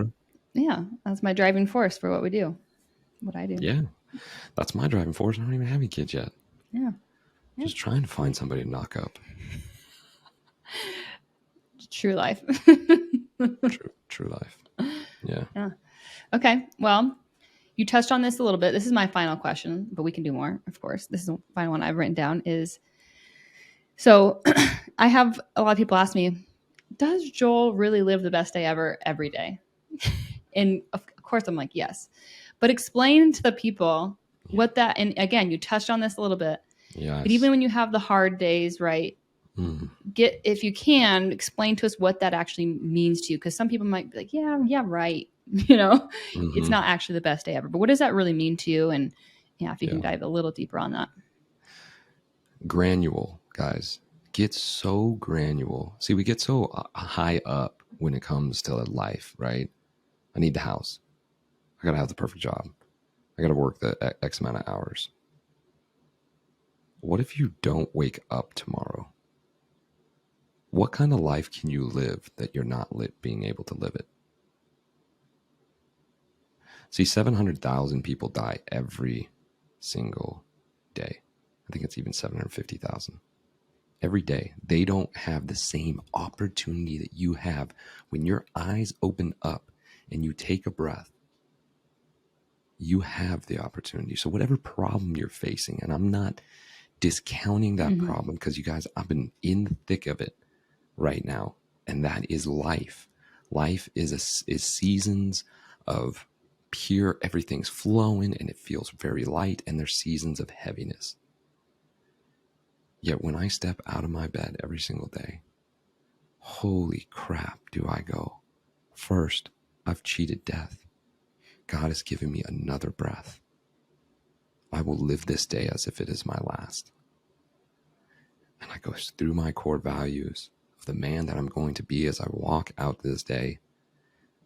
that's my driving force for what we do, what I do. Yeah. That's my driving force. I don't even have any kids yet. Yeah. Just trying to find somebody to knock up. True life. True life. Yeah. Okay. Well, you touched on this a little bit. This is my final question, but we can do more, of course. This is the final one I've written down is, so I have a lot of people ask me, does Joel really live the best day ever every day? And of course I'm like, yes. But explain to the people what that, and again, you touched on this a little bit. Yes. But even when you have the hard days, right? If you can, explain to us what that actually means to you. Because some people might be like, yeah, right. It's not actually the best day ever. But what does that really mean to you? And if you can dive a little deeper on that. Granule, guys. Get so granule. See, we get so high up when it comes to life, right? I need the house. I got to have the perfect job. I got to work the X amount of hours. What if you don't wake up tomorrow? What kind of life can you live that you're not being able to live it? See, 700,000 people die every single day. I think it's even 750,000. Every day. They don't have the same opportunity that you have when your eyes open up and you take a breath. You have the opportunity. So whatever problem you're facing, and I'm not discounting that problem, because you guys, I've been in the thick of it right now, and that is life. Life is seasons of pure, everything's flowing and it feels very light, and there's seasons of heaviness. Yet when I step out of my bed every single day, holy crap, do I go. First, I've cheated death. God has given me another breath. I will live this day as if it is my last. And I go through my core values of the man that I'm going to be as I walk out this day.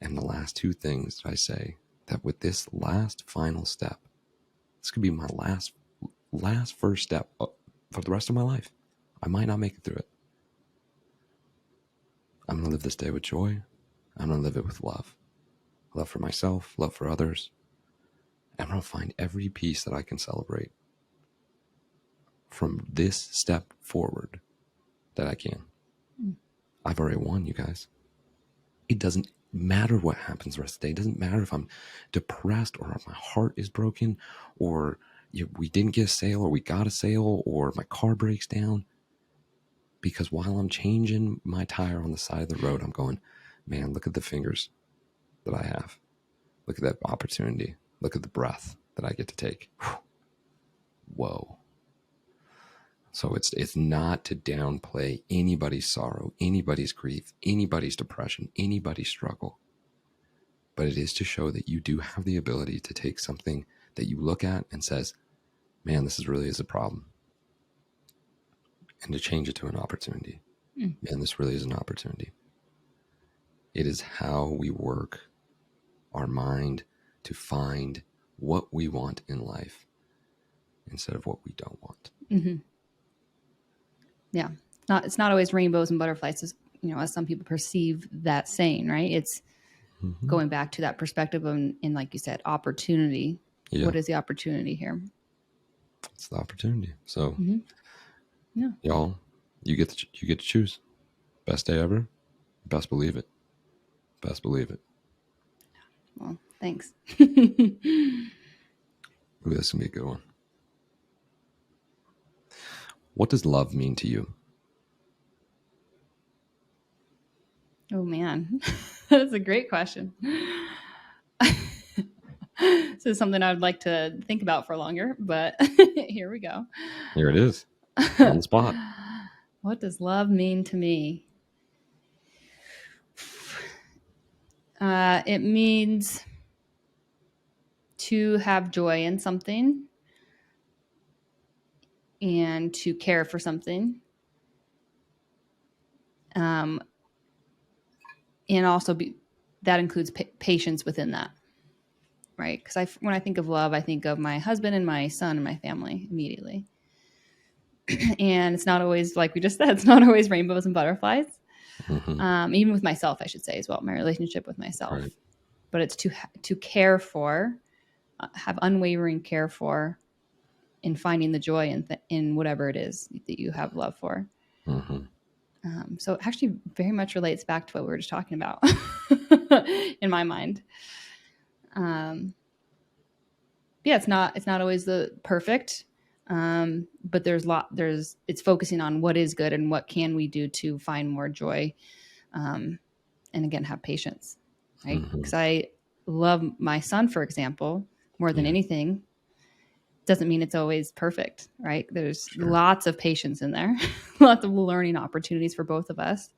And the last two things that I say, that with this last final step, this could be my last first step for the rest of my life. I might not make it through it. I'm going to live this day with joy. I'm going to live it with love. Love for myself, love for others. I'm going to find every piece that I can celebrate from this step forward that I can. I've already won, you guys. It doesn't matter what happens the rest of the day. It doesn't matter if I'm depressed or if my heart is broken or we didn't get a sale or we got a sale or my car breaks down. Because while I'm changing my tire on the side of the road, I'm going, man, look at the fingers that I have. Look at that opportunity. Look at the breath that I get to take. Whoa. So it's not to downplay anybody's sorrow, anybody's grief, anybody's depression, anybody's struggle. But it is to show that you do have the ability to take something that you look at and says, man, this really is a problem. And to change it to an opportunity. Man, this really is an opportunity. It is how we work our mind to find what we want in life instead of what we don't want. Mm-hmm. Yeah. It's not always rainbows and butterflies, as some people perceive that saying, right? It's going back to that perspective in, like you said, opportunity. Yeah. What is the opportunity here? It's the opportunity. So y'all, you get to choose. Best day ever. Best believe it. Best believe it. Well, thanks. Ooh, this can be a good one. What does love mean to you? Oh, man. That's a great question. This is something I would like to think about for longer, but here we go. Here it is. On the spot. What does love mean to me? It means to have joy in something and to care for something. And also that includes patience within that, right? Because when I think of love, I think of my husband and my son and my family immediately. And it's not always, like we just said, it's not always rainbows and butterflies. Mm-hmm. Even with myself, I should say as well, my relationship with myself. Right. But it's to care for, have unwavering care for, in finding the joy in whatever it is that you have love for. Mm-hmm. So it actually very much relates back to what we were just talking about in my mind. Yeah, it's not always the perfect, but it's focusing on what is good and what can we do to find more joy, and again have patience, right? Because I love my son, for example, more than anything. Doesn't mean it's always perfect, right? There's lots of patience in there, lots of learning opportunities for both of us.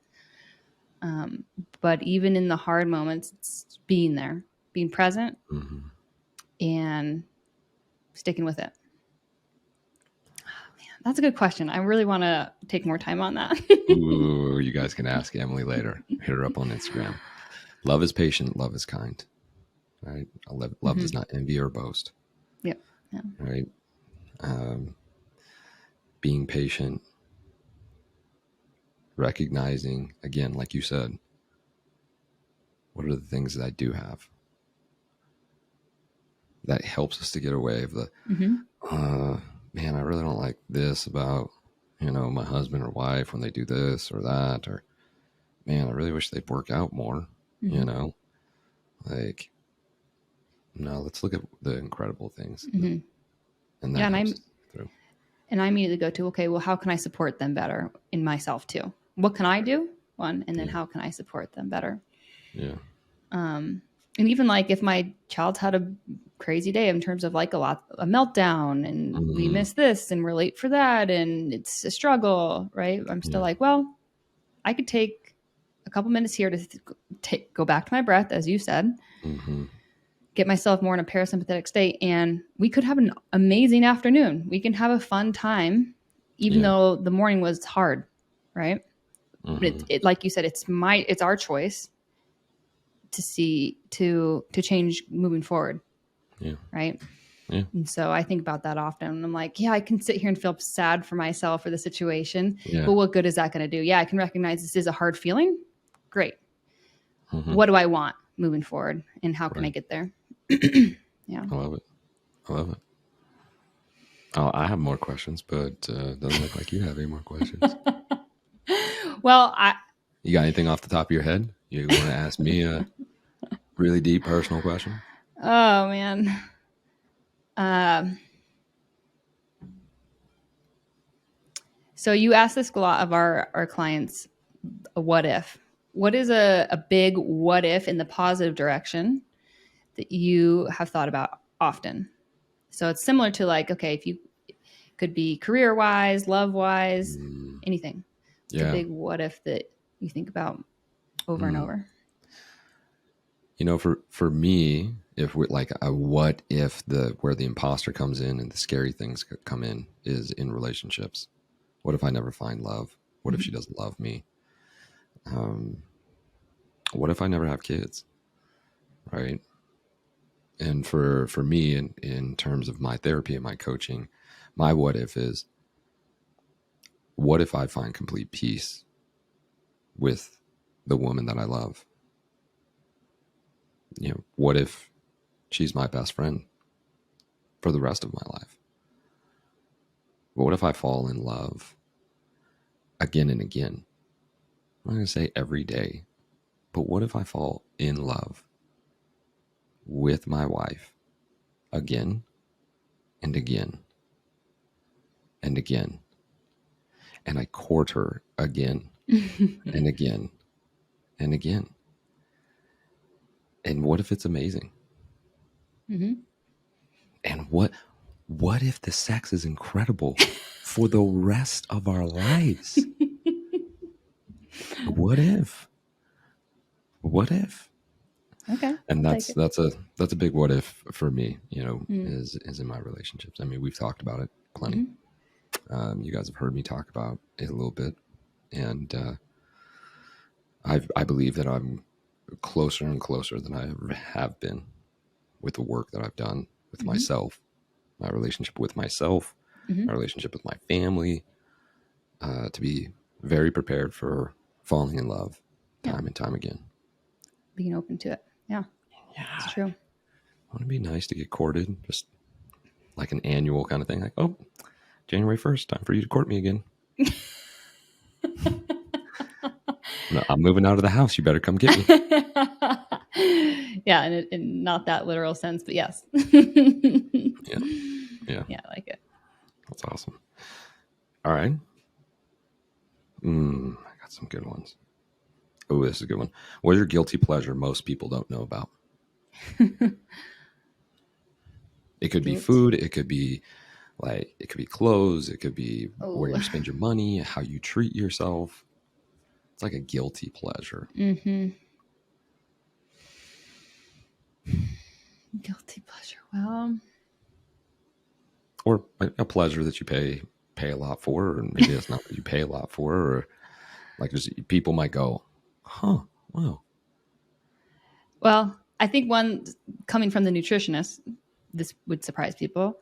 But even in the hard moments, it's being there, being present, and sticking with it. Oh, man, that's a good question. I really want to take more time on that. Ooh, you guys can ask Emily later. Hit her up on Instagram. Love is patient. Love is kind. Right? Love does not envy or boast. Yep. Yeah. Right. Being patient, recognizing, again, like you said, what are the things that I do have that helps us to get away of the, man, I really don't like this about, my husband or wife when they do this or that, or man, I really wish they'd work out more, like, no, let's look at the incredible things. And that helps us through. And I immediately go to, okay, well, how can I support them better in myself too? What can I do? One, and then how can I support them better? Yeah. And even like if my child's had a crazy day in terms of like a meltdown and we miss this and we're late for that and it's a struggle, right? I'm still like, well, I could take a couple minutes here to go back to my breath, as you said, get myself more in a parasympathetic state, and we could have an amazing afternoon. We can have a fun time, even though the morning was hard, right? But it, like you said, it's our choice to change moving forward. Yeah. Right. Yeah. And so I think about that often. I'm like, yeah, I can sit here and feel sad for myself or the situation, Yeah. but what good is that going to do? Yeah, I can recognize this is a hard feeling. Great. Mm-hmm. What do I want moving forward, and how can I get there? Yeah. I love it. I love it. Oh, I have more questions, but doesn't look like you have any more questions. Well, you got anything off the top of your head? You want to ask me a really deep personal question? Oh man. So you ask this a lot of our clients, a what if. What is a big what if in the positive direction that you have thought about often? So it's similar to like, okay, if you could be career wise, love wise, anything. It's a big what if that you think about over and over. You know, for me, if we're like a what if where the imposter comes in and the scary things come in is in relationships. What if I never find love? What if she doesn't love me? What if I never have kids? Right. And for me, in terms of my therapy and my coaching, my what if is, what if I find complete peace with the woman that I love? You know, what if she's my best friend for the rest of my life? But what if I fall in love again and again? I'm not going to say every day, but what if I fall in love with my wife again and again and again, and I court her again and again and again? And what if it's amazing? Mm-hmm. And what if the sex is incredible for the rest of our lives? What if? What if? Okay. And that's a big what if for me, you know, is in my relationships. I mean, we've talked about it plenty. You guys have heard me talk about it a little bit, and I believe that I'm closer and closer than I ever have been with the work that I've done with myself, my relationship with myself, my relationship with my family, to be very prepared for falling in love time and time again. Being open to it. Yeah. It's true. Wouldn't it be nice to get courted? Just like an annual kind of thing. Like, oh, January 1st, time for you to court me again. No, I'm moving out of the house. You better come get me. Yeah, and in not that literal sense, but yes. Yeah. Yeah, I like it. That's awesome. All right. I got some good ones. Oh, this is a good one. What's your guilty pleasure most people don't know about? It could be food. It could be clothes. It could be where you spend your money, how you treat yourself. It's like a guilty pleasure. Mm-hmm. Guilty pleasure. Well, or a pleasure that you pay a lot for, or maybe it's not that you pay a lot for, or like people might go, huh, wow. Well, I think one coming from the nutritionist, this would surprise people.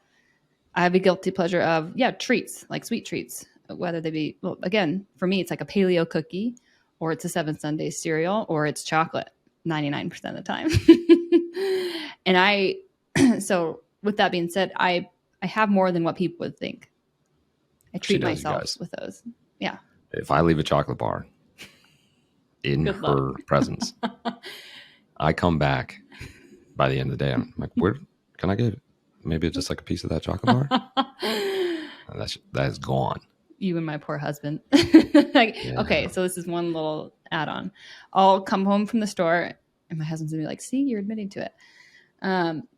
I have a guilty pleasure of, treats, like sweet treats, whether they be, well, again, for me, it's like a paleo cookie, or it's a 7 Sundays cereal, or it's chocolate 99% of the time. And so with that being said, I have more than what people would think. I treat myself with those. Yeah. If I leave a chocolate bar in her presence, I come back by the end of the day. I'm like, where can I get it? Maybe just like a piece of that chocolate bar. That is gone. You and my poor husband. Okay, so this is one little add-on. I'll come home from the store and my husband's gonna be like, see, you're admitting to it.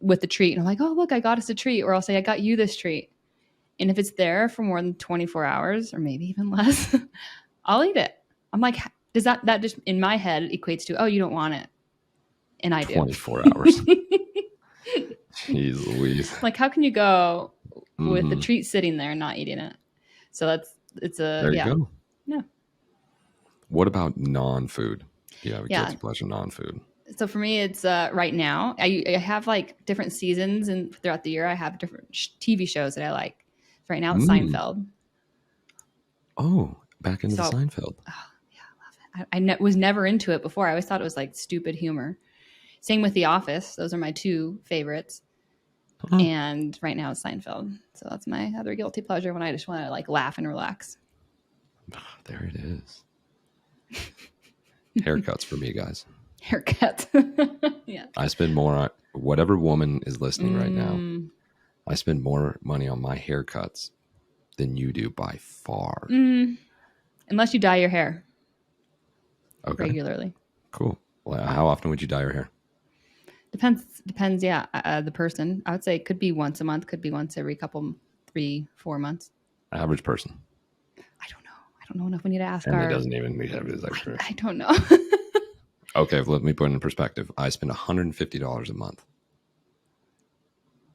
With the treat. And I'm like, oh, look, I got us a treat. Or I'll say, I got you this treat. And if it's there for more than 24 hours or maybe even less, I'll eat it. I'm like, does that just in my head equates to, oh, you don't want it. And I do. 24 hours. Jeez Louise. Like, how can you go with the treat sitting there and not eating it? So there you go. Yeah. What about non-food? Do you have a guilty pleasure non-food? So for me, it's right now. I have like different seasons, and throughout the year, I have different TV shows that I like. So right now, it's Seinfeld. Oh, back into the So, Seinfeld. oh, yeah, I love it. I was never into it before. I always thought it was like stupid humor. Same with The Office. Those are my two favorites. Huh. And right now, it's Seinfeld. So that's my other guilty pleasure when I just want to like laugh and relax. There it is. Haircuts for me, guys. Haircut. Yeah. I spend more on whatever woman is listening right now. I spend more money on my haircuts than you do by far. Unless you dye your hair regularly. Cool. Well, how often would you dye your hair? Depends. Yeah. The person. I would say it could be once a month, could be once every 3-4 months. Average person. I don't know enough. We need to ask Emily doesn't even have his expert. I don't know. Okay, let me put it in perspective. I spend $150 a month.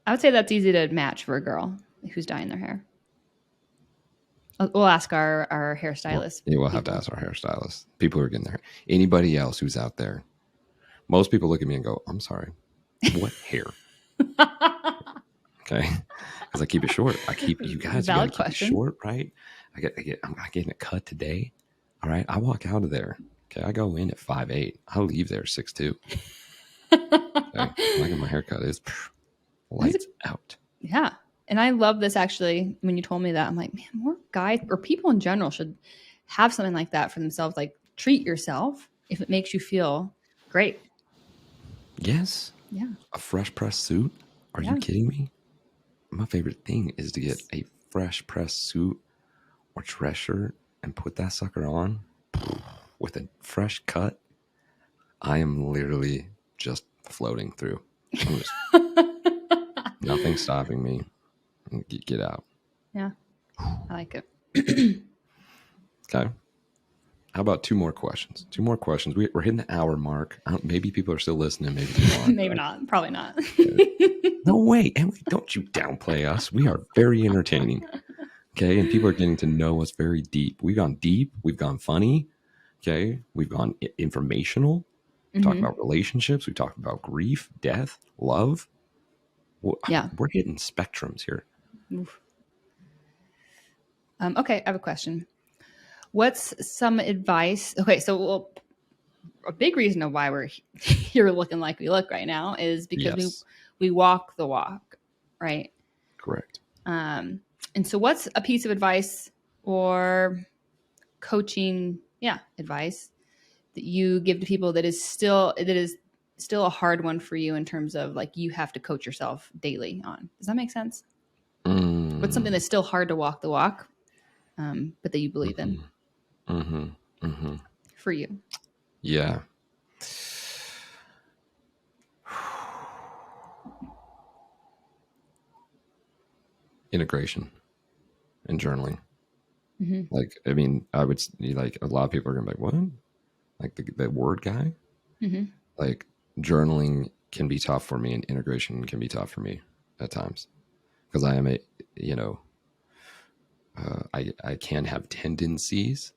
I would say that's easy to match for a girl who's dyeing their hair. We'll ask our hairstylist. Well, we'll have to ask our hairstylist. People who are getting their hair. Anybody else who's out there. Most people look at me and go, I'm sorry, what hair? Okay. Because I keep it short. You guys Valid keep question. it short, right? I'm getting a cut today. All right. I walk out of there. Okay. I go in at 5'8". I leave there 6'2". Okay. Look at my haircut. It's lights out. Yeah. And I love this actually. When you told me that, I'm like, man, more guys or people in general should have something like that for themselves. Like treat yourself if it makes you feel great. Yes. Yeah. A fresh pressed suit. Are you kidding me? My favorite thing is to get a fresh pressed suit or dress shirt and put that sucker on with a fresh cut. I am literally just floating through. Nothing stopping me. Get out. Yeah. I like it. Okay. How about 2 more questions? 2 more questions. We're hitting the hour mark. Maybe people are still listening. Maybe people aren't. Maybe not. Probably not. No way, Emily. Don't you downplay us. We are very entertaining. Okay. And people are getting to know us very deep. We've gone deep. We've gone funny. Okay. We've gone informational. We've talked about relationships. We've talked about grief, death, love. Yeah. We're hitting spectrums here. Oof. Okay. I have a question. What's some advice? Okay. So a big reason of why we're here looking like we look right now is because we walk the walk, right? Correct. And so what's a piece of advice or coaching, advice that you give to people that is still a hard one for you in terms of like you have to coach yourself daily on? Does that make sense? What's something that's still hard to walk the walk, but that you believe in? For you? Yeah. Integration and journaling. Like, I mean, I would like a lot of people are gonna be like, what? Like the word guy? Like journaling can be tough for me and integration can be tough for me at times because I am I can have tendencies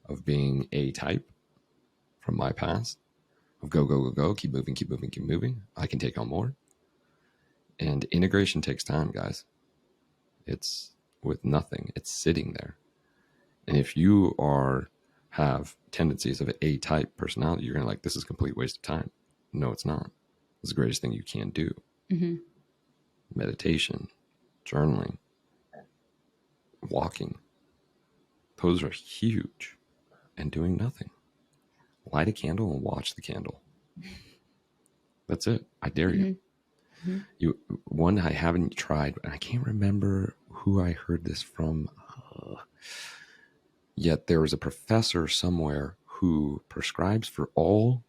of being a type from my past of go, keep moving. I can take on more. And integration takes time, guys. It's with nothing. It's sitting there. And if you have tendencies of an A-type personality, you're going to like, this is a complete waste of time. No, it's not. It's the greatest thing you can do. Meditation, journaling, walking. Those are huge. And doing nothing. Light a candle and watch the candle. That's it. I dare you. One I haven't tried, and I can't remember who I heard this from. Yet there was a professor somewhere who prescribes for all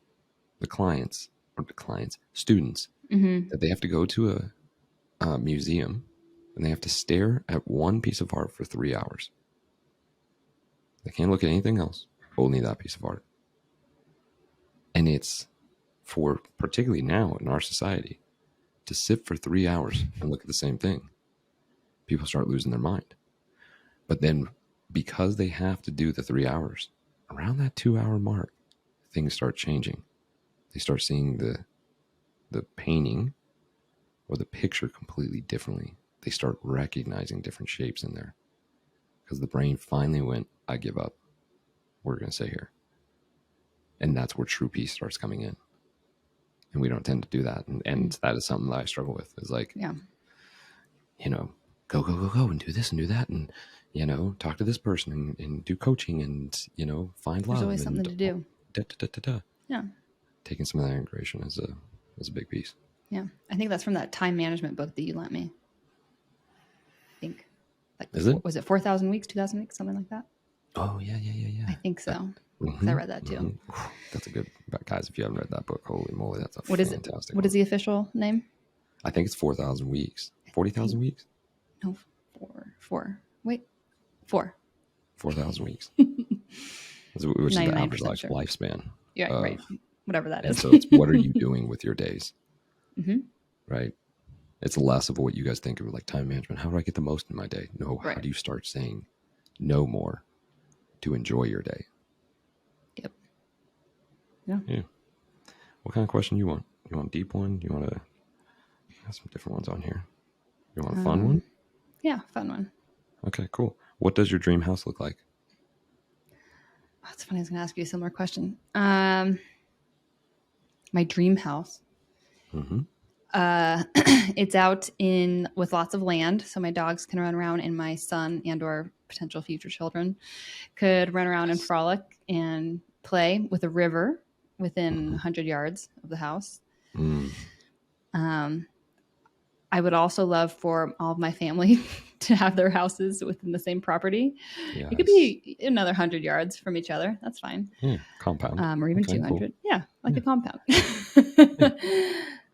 students, that they have to go to a museum and they have to stare at one piece of art for 3 hours. They can't look at anything else, only that piece of art. And it's for, particularly now in our society, to sit for 3 hours and look at the same thing. People start losing their mind. But then because they have to do the 3 hours, around that 2 hour mark, things start changing. they start seeing the painting or the picture completely differently. They start recognizing different shapes in there because the brain finally went, I give up. We're going to stay here. And that's where true peace starts coming in. And we don't tend to do that. And that is something that I struggle with. Is like, you know, go and do this and do that. And, you know, talk to this person and do coaching and, you know, find love. There's always something to do. Yeah. Taking some of that integration is a big piece. Yeah. I think that's from that time management book that you lent me. I think. Like, is it? Was it 4,000 weeks, 2,000 weeks, something like that? Oh, yeah. I think so. I read that too. Mm-hmm. That's a good, guys, if you haven't read that book, holy moly, that's a fantastic What is the official name? I think it's 4,000 weeks. 40,000 weeks? No, 4. Wait, 4. 4,000 weeks. Which is the average lifespan. Yeah, right. Whatever that is. So it's what are you doing with your days? Mm-hmm. Right? It's less of what you guys think of like time management. How do I get the most in my day? No, right. How do you start saying no more to enjoy your day? Yep. Yeah. What kind of question you want? You want a deep one? You want to have some different ones on here? You want a fun one? Yeah, fun one. Okay, cool. What does your dream house look like? That's funny. I was going to ask you a similar question. My dream house. Mm-hmm. It's out with lots of land, so my dogs can run around, and my son and or potential future children could run around and frolic and play with a river within 100 yards of the house. I would also love for all of my family to have their houses within the same property. Yes. It could be another 100 yards from each other. That's fine. Yeah, compound. Or even 200. Cool. Yeah, like a compound.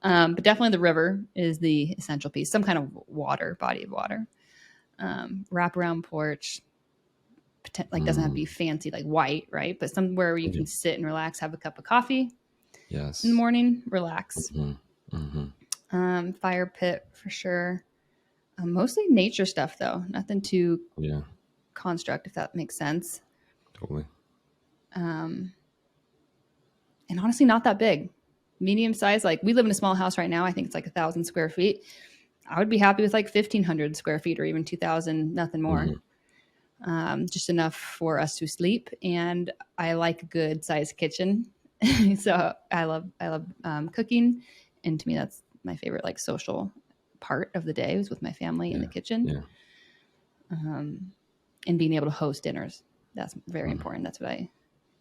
But definitely the river is the essential piece. Some kind of body of water. Wraparound porch. Doesn't have to be fancy, like white, right? But somewhere where you can sit and relax, have a cup of coffee. Yes. In the morning, relax. Mm-hmm. Mm-hmm. Fire pit for sure. Mostly nature stuff though. Nothing too construct, if that makes sense. Totally. And honestly, not that big. Medium size. Like we live in a small house right now. I think it's like 1,000 square feet. I would be happy with like 1,500 square feet or even 2,000, nothing more. Mm-hmm. Just enough for us to sleep. And I like a good sized kitchen. So I love cooking. And to me, that's my favorite like social part of the day was with my family in the kitchen. Yeah. And being able to host dinners. That's very important. That's what I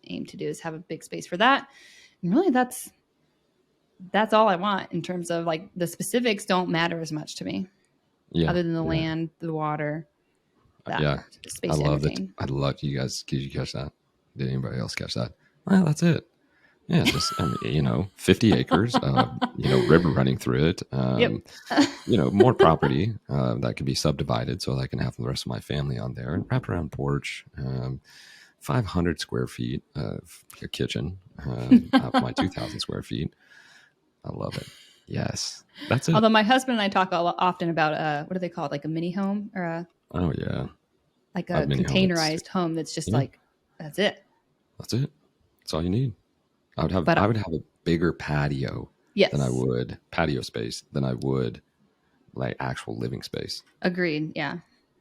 aim to do, is have a big space for that. And really that's all I want in terms of like the specifics don't matter as much to me. Yeah. Other than the land, the water, that space. I love that. I love you guys. Did you catch that? Did anybody else catch that? Well, that's it. Yeah, just 50 acres, river running through it. More property that can be subdivided so that I can have the rest of my family on there. And wraparound porch, 500 square feet of a kitchen, out of my 2,000 square feet. I love it. Yes, that's it. Although my husband and I talk often about what do they call it, like a mini home or like a containerized home that's just like that's it. That's it. That's all you need. I would have a bigger patio than I would patio space than I would like actual living space. Agreed. Yeah.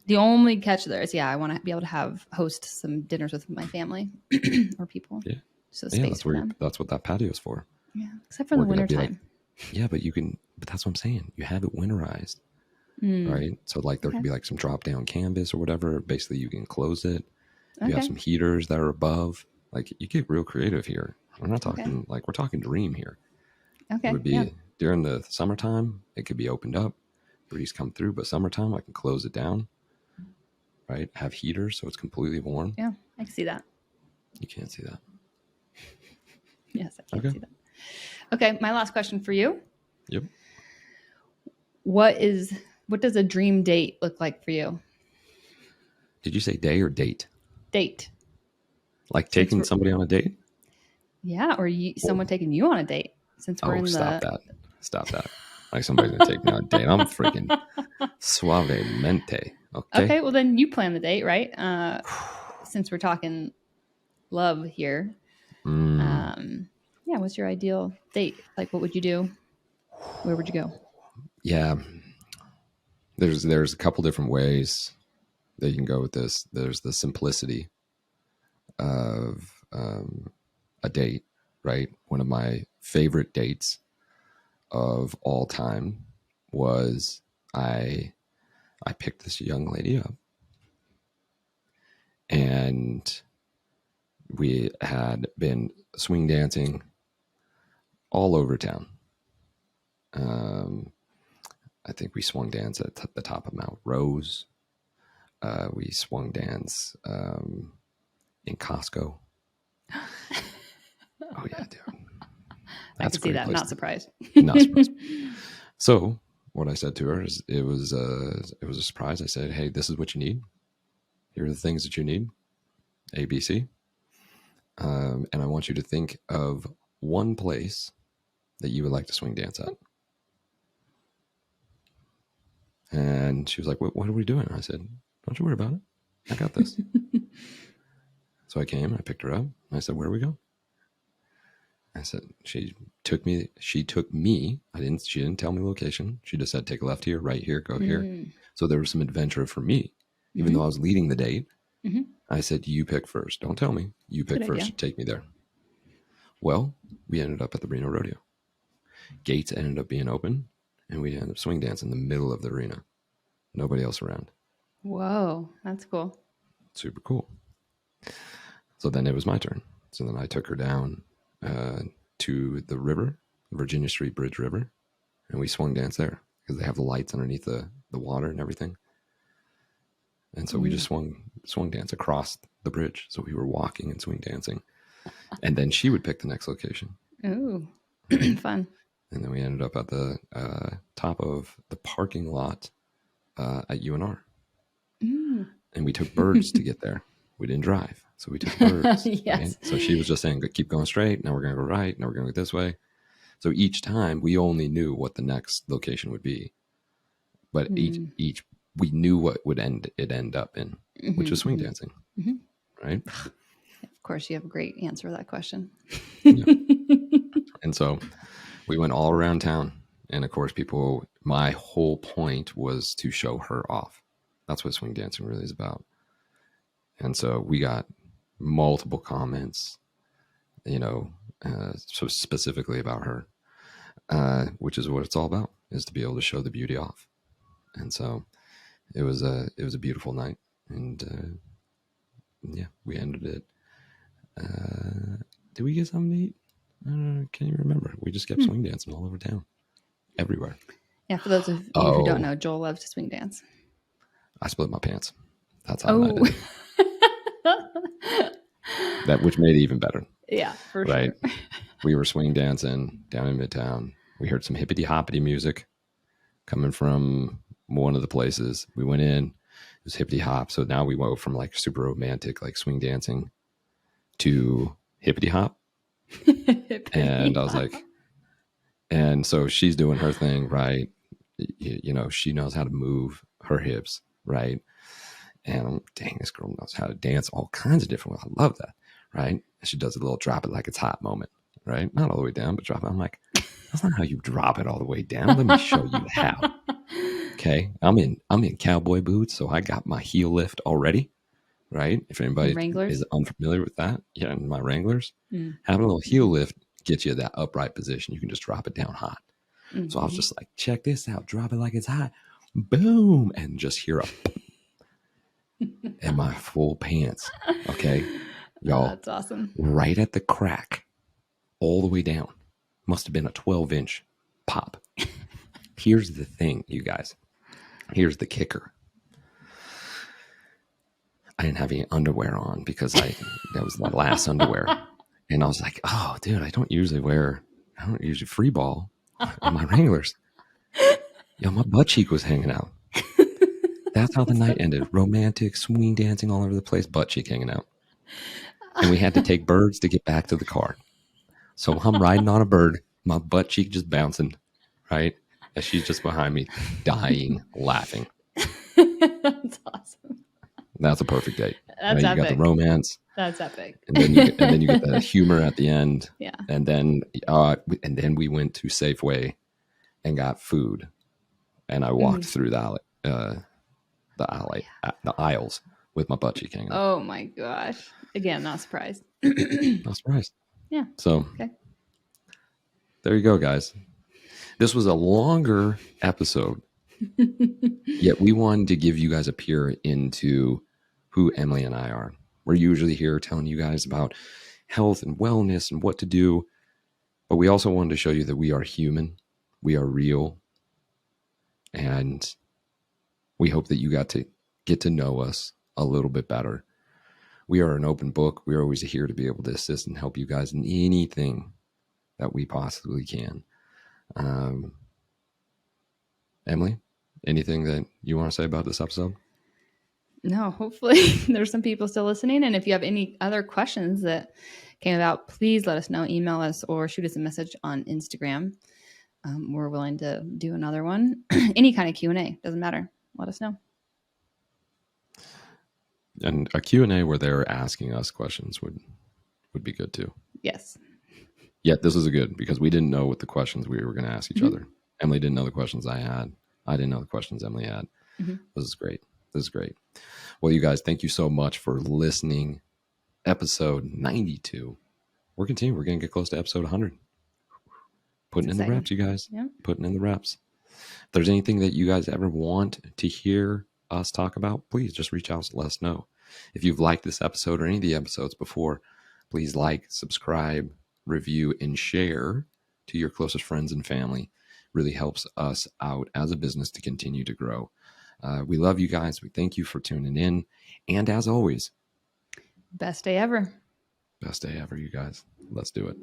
The only catch there is I want to be able to host some dinners with my family or people. Yeah. So space for them. That's what that patio is for. Yeah. Except for the winter time. But that's what I'm saying. You have it winterized, right? So like there could be like some drop down canvas or whatever. Basically you can close it. You have some heaters that are above. Like you get real creative here. We're not talking we're talking dream here. Okay. It would be during the summertime, it could be opened up, breeze come through, but summertime I can close it down. Right? Have heaters so it's completely warm. Yeah, I can see that. You can't see that. Yes, I can see that. Okay, my last question for you. Yep. What does a dream date look like for you? Did you say day or date? Date. Like taking somebody on a date? Yeah, or someone taking you on a date. Since we're stop that. Like somebody's going to take me on a date. I'm freaking suavemente. Okay, well then you plan the date, right? Since we're talking love here. Yeah. What's your ideal date? Like, what would you do? Where would you go? Yeah. There's a couple different ways that you can go with this. There's the simplicity of a date, right? One of my favorite dates of all time was I picked this young lady up, and we had been swing dancing all over town. I think we swung dance at the top of Mount Rose. We swung dance in Costco. Oh yeah, dude. I can see that. Not surprised. Not surprised. So what I said to her is, it was a surprise. I said, "Hey, this is what you need. Here are the things that you need. A, B, C. And I want you to think of one place that you would like to swing dance at." And she was like, "What are we doing?" And I said, "Don't you worry about it. I got this." So I came, I picked her up, and I said, "Where are we going?" I said, she took me. She didn't tell me location. She just said, "Take a left here, right here, go here." So there was some adventure for me, even though I was leading the date. I said, "You pick first. Don't tell me. You pick first. Take me there." Well, we ended up at the Reno Rodeo. Gates ended up being open, and we ended up swing dancing in the middle of the arena. Nobody else around. Whoa, that's cool. Super cool. So then it was my turn. So then I took her down to the river, Virginia Street Bridge River, and we swung dance there because they have the lights underneath the water and everything. And so we just swung dance across the bridge. So we were walking and swing dancing. And then she would pick the next location. Ooh, fun. And then we ended up at the top of the parking lot at UNR. And we took birds to get there. We didn't drive. So we took birds. Yes. Right? So she was just saying, keep going straight. Now we're going to go right. Now we're going to go this way. So each time we only knew what the next location would be. But each we knew what it end up in, which was swing dancing. Right? Of course, you have a great answer to that question. Yeah. And so we went all around town. And of course, my whole point was to show her off. That's what swing dancing really is about. And so we got multiple comments, so specifically about her, which is what it's all about, is to be able to show the beauty off. And so it was a beautiful night. And we ended it. Did we get something to eat? I don't know. Can't even remember. We just kept swing dancing all over town, everywhere. Yeah, for those of you who don't know, Joel loves to swing dance. I split my pants. That's how I did it. That, which made it even better. Yeah, for sure. We were swing dancing down in Midtown. We heard some hippity hoppity music coming from one of the places. We went in. It was hippity hop. So now we went from like super romantic, like swing dancing, to hippity hop. And I was like, and so she's doing her thing, right? She knows how to move her hips, right? And I'm, dang, this girl knows how to dance all kinds of different ways. I love that, right? And she does a little drop it like it's hot moment, right? Not all the way down, but drop it. I'm like, that's not how you drop it all the way down. Let me show you how. Okay, I'm in cowboy boots, so I got my heel lift already, right? If anybody is unfamiliar with that, my Wranglers, having a little heel lift gets you that upright position. You can just drop it down hot. So I was just like, check this out, drop it like it's hot, boom, and just hear a and my full pants. Okay, y'all. That's awesome. Right at the crack, all the way down. Must have been a 12-inch pop. Here's the thing, you guys. Here's the kicker. I didn't have any underwear on because that was my last underwear. And I was like, oh, dude, I don't usually free ball in my Wranglers. My butt cheek was hanging out. That's how the night ended. Romantic, swing dancing all over the place, butt cheek hanging out. And we had to take birds to get back to the car. So I'm riding on a bird, my butt cheek just bouncing, right? And she's just behind me, dying, laughing. That's awesome. That's a perfect date. That's You got the epic. romance, That's epic. and then you get the humor at the end. Yeah. And then we went to Safeway and got food, and I walked through the aisles with my butt cheek hanging out. Oh my gosh! Again, not surprised. Not surprised. Yeah. So Okay. there you go, guys. This was a longer episode, yet we wanted to give you guys a peer into who Emily and I are. We're usually here telling you guys about health and wellness and what to do, but we also wanted to show you that we are human, we are real, and we hope that you got to get to know us a little bit better. We are an open book. We're always here to be able to assist and help you guys in anything that we possibly can. Emily, anything that you want to say about this episode? No, hopefully there's some people still listening. And if you have any other questions that came about, please let us know. Email us or shoot us a message on Instagram. We're willing to do another one. Any kind of Q&A, doesn't matter. Let us know. And a Q&A where they're asking us questions would be good too. Yes. Yeah, this is a good, because we didn't know what the questions we were going to ask each other. Emily didn't know the questions I had. I didn't know the questions Emily had. This is great. This is great. Well, you guys, thank you so much for listening. Episode 92. We're continuing. We're going to get close to episode 100. Putting in the reps, you guys. Yeah. Putting in the reps. If there's anything that you guys ever want to hear us talk about, please just reach out and let us know. If you've liked this episode or any of the episodes before, please like, subscribe, review, and share to your closest friends and family. Really helps us out as a business to continue to grow. We love you guys. We thank you for tuning in. And as always, best day ever. Best day ever, you guys. Let's do it.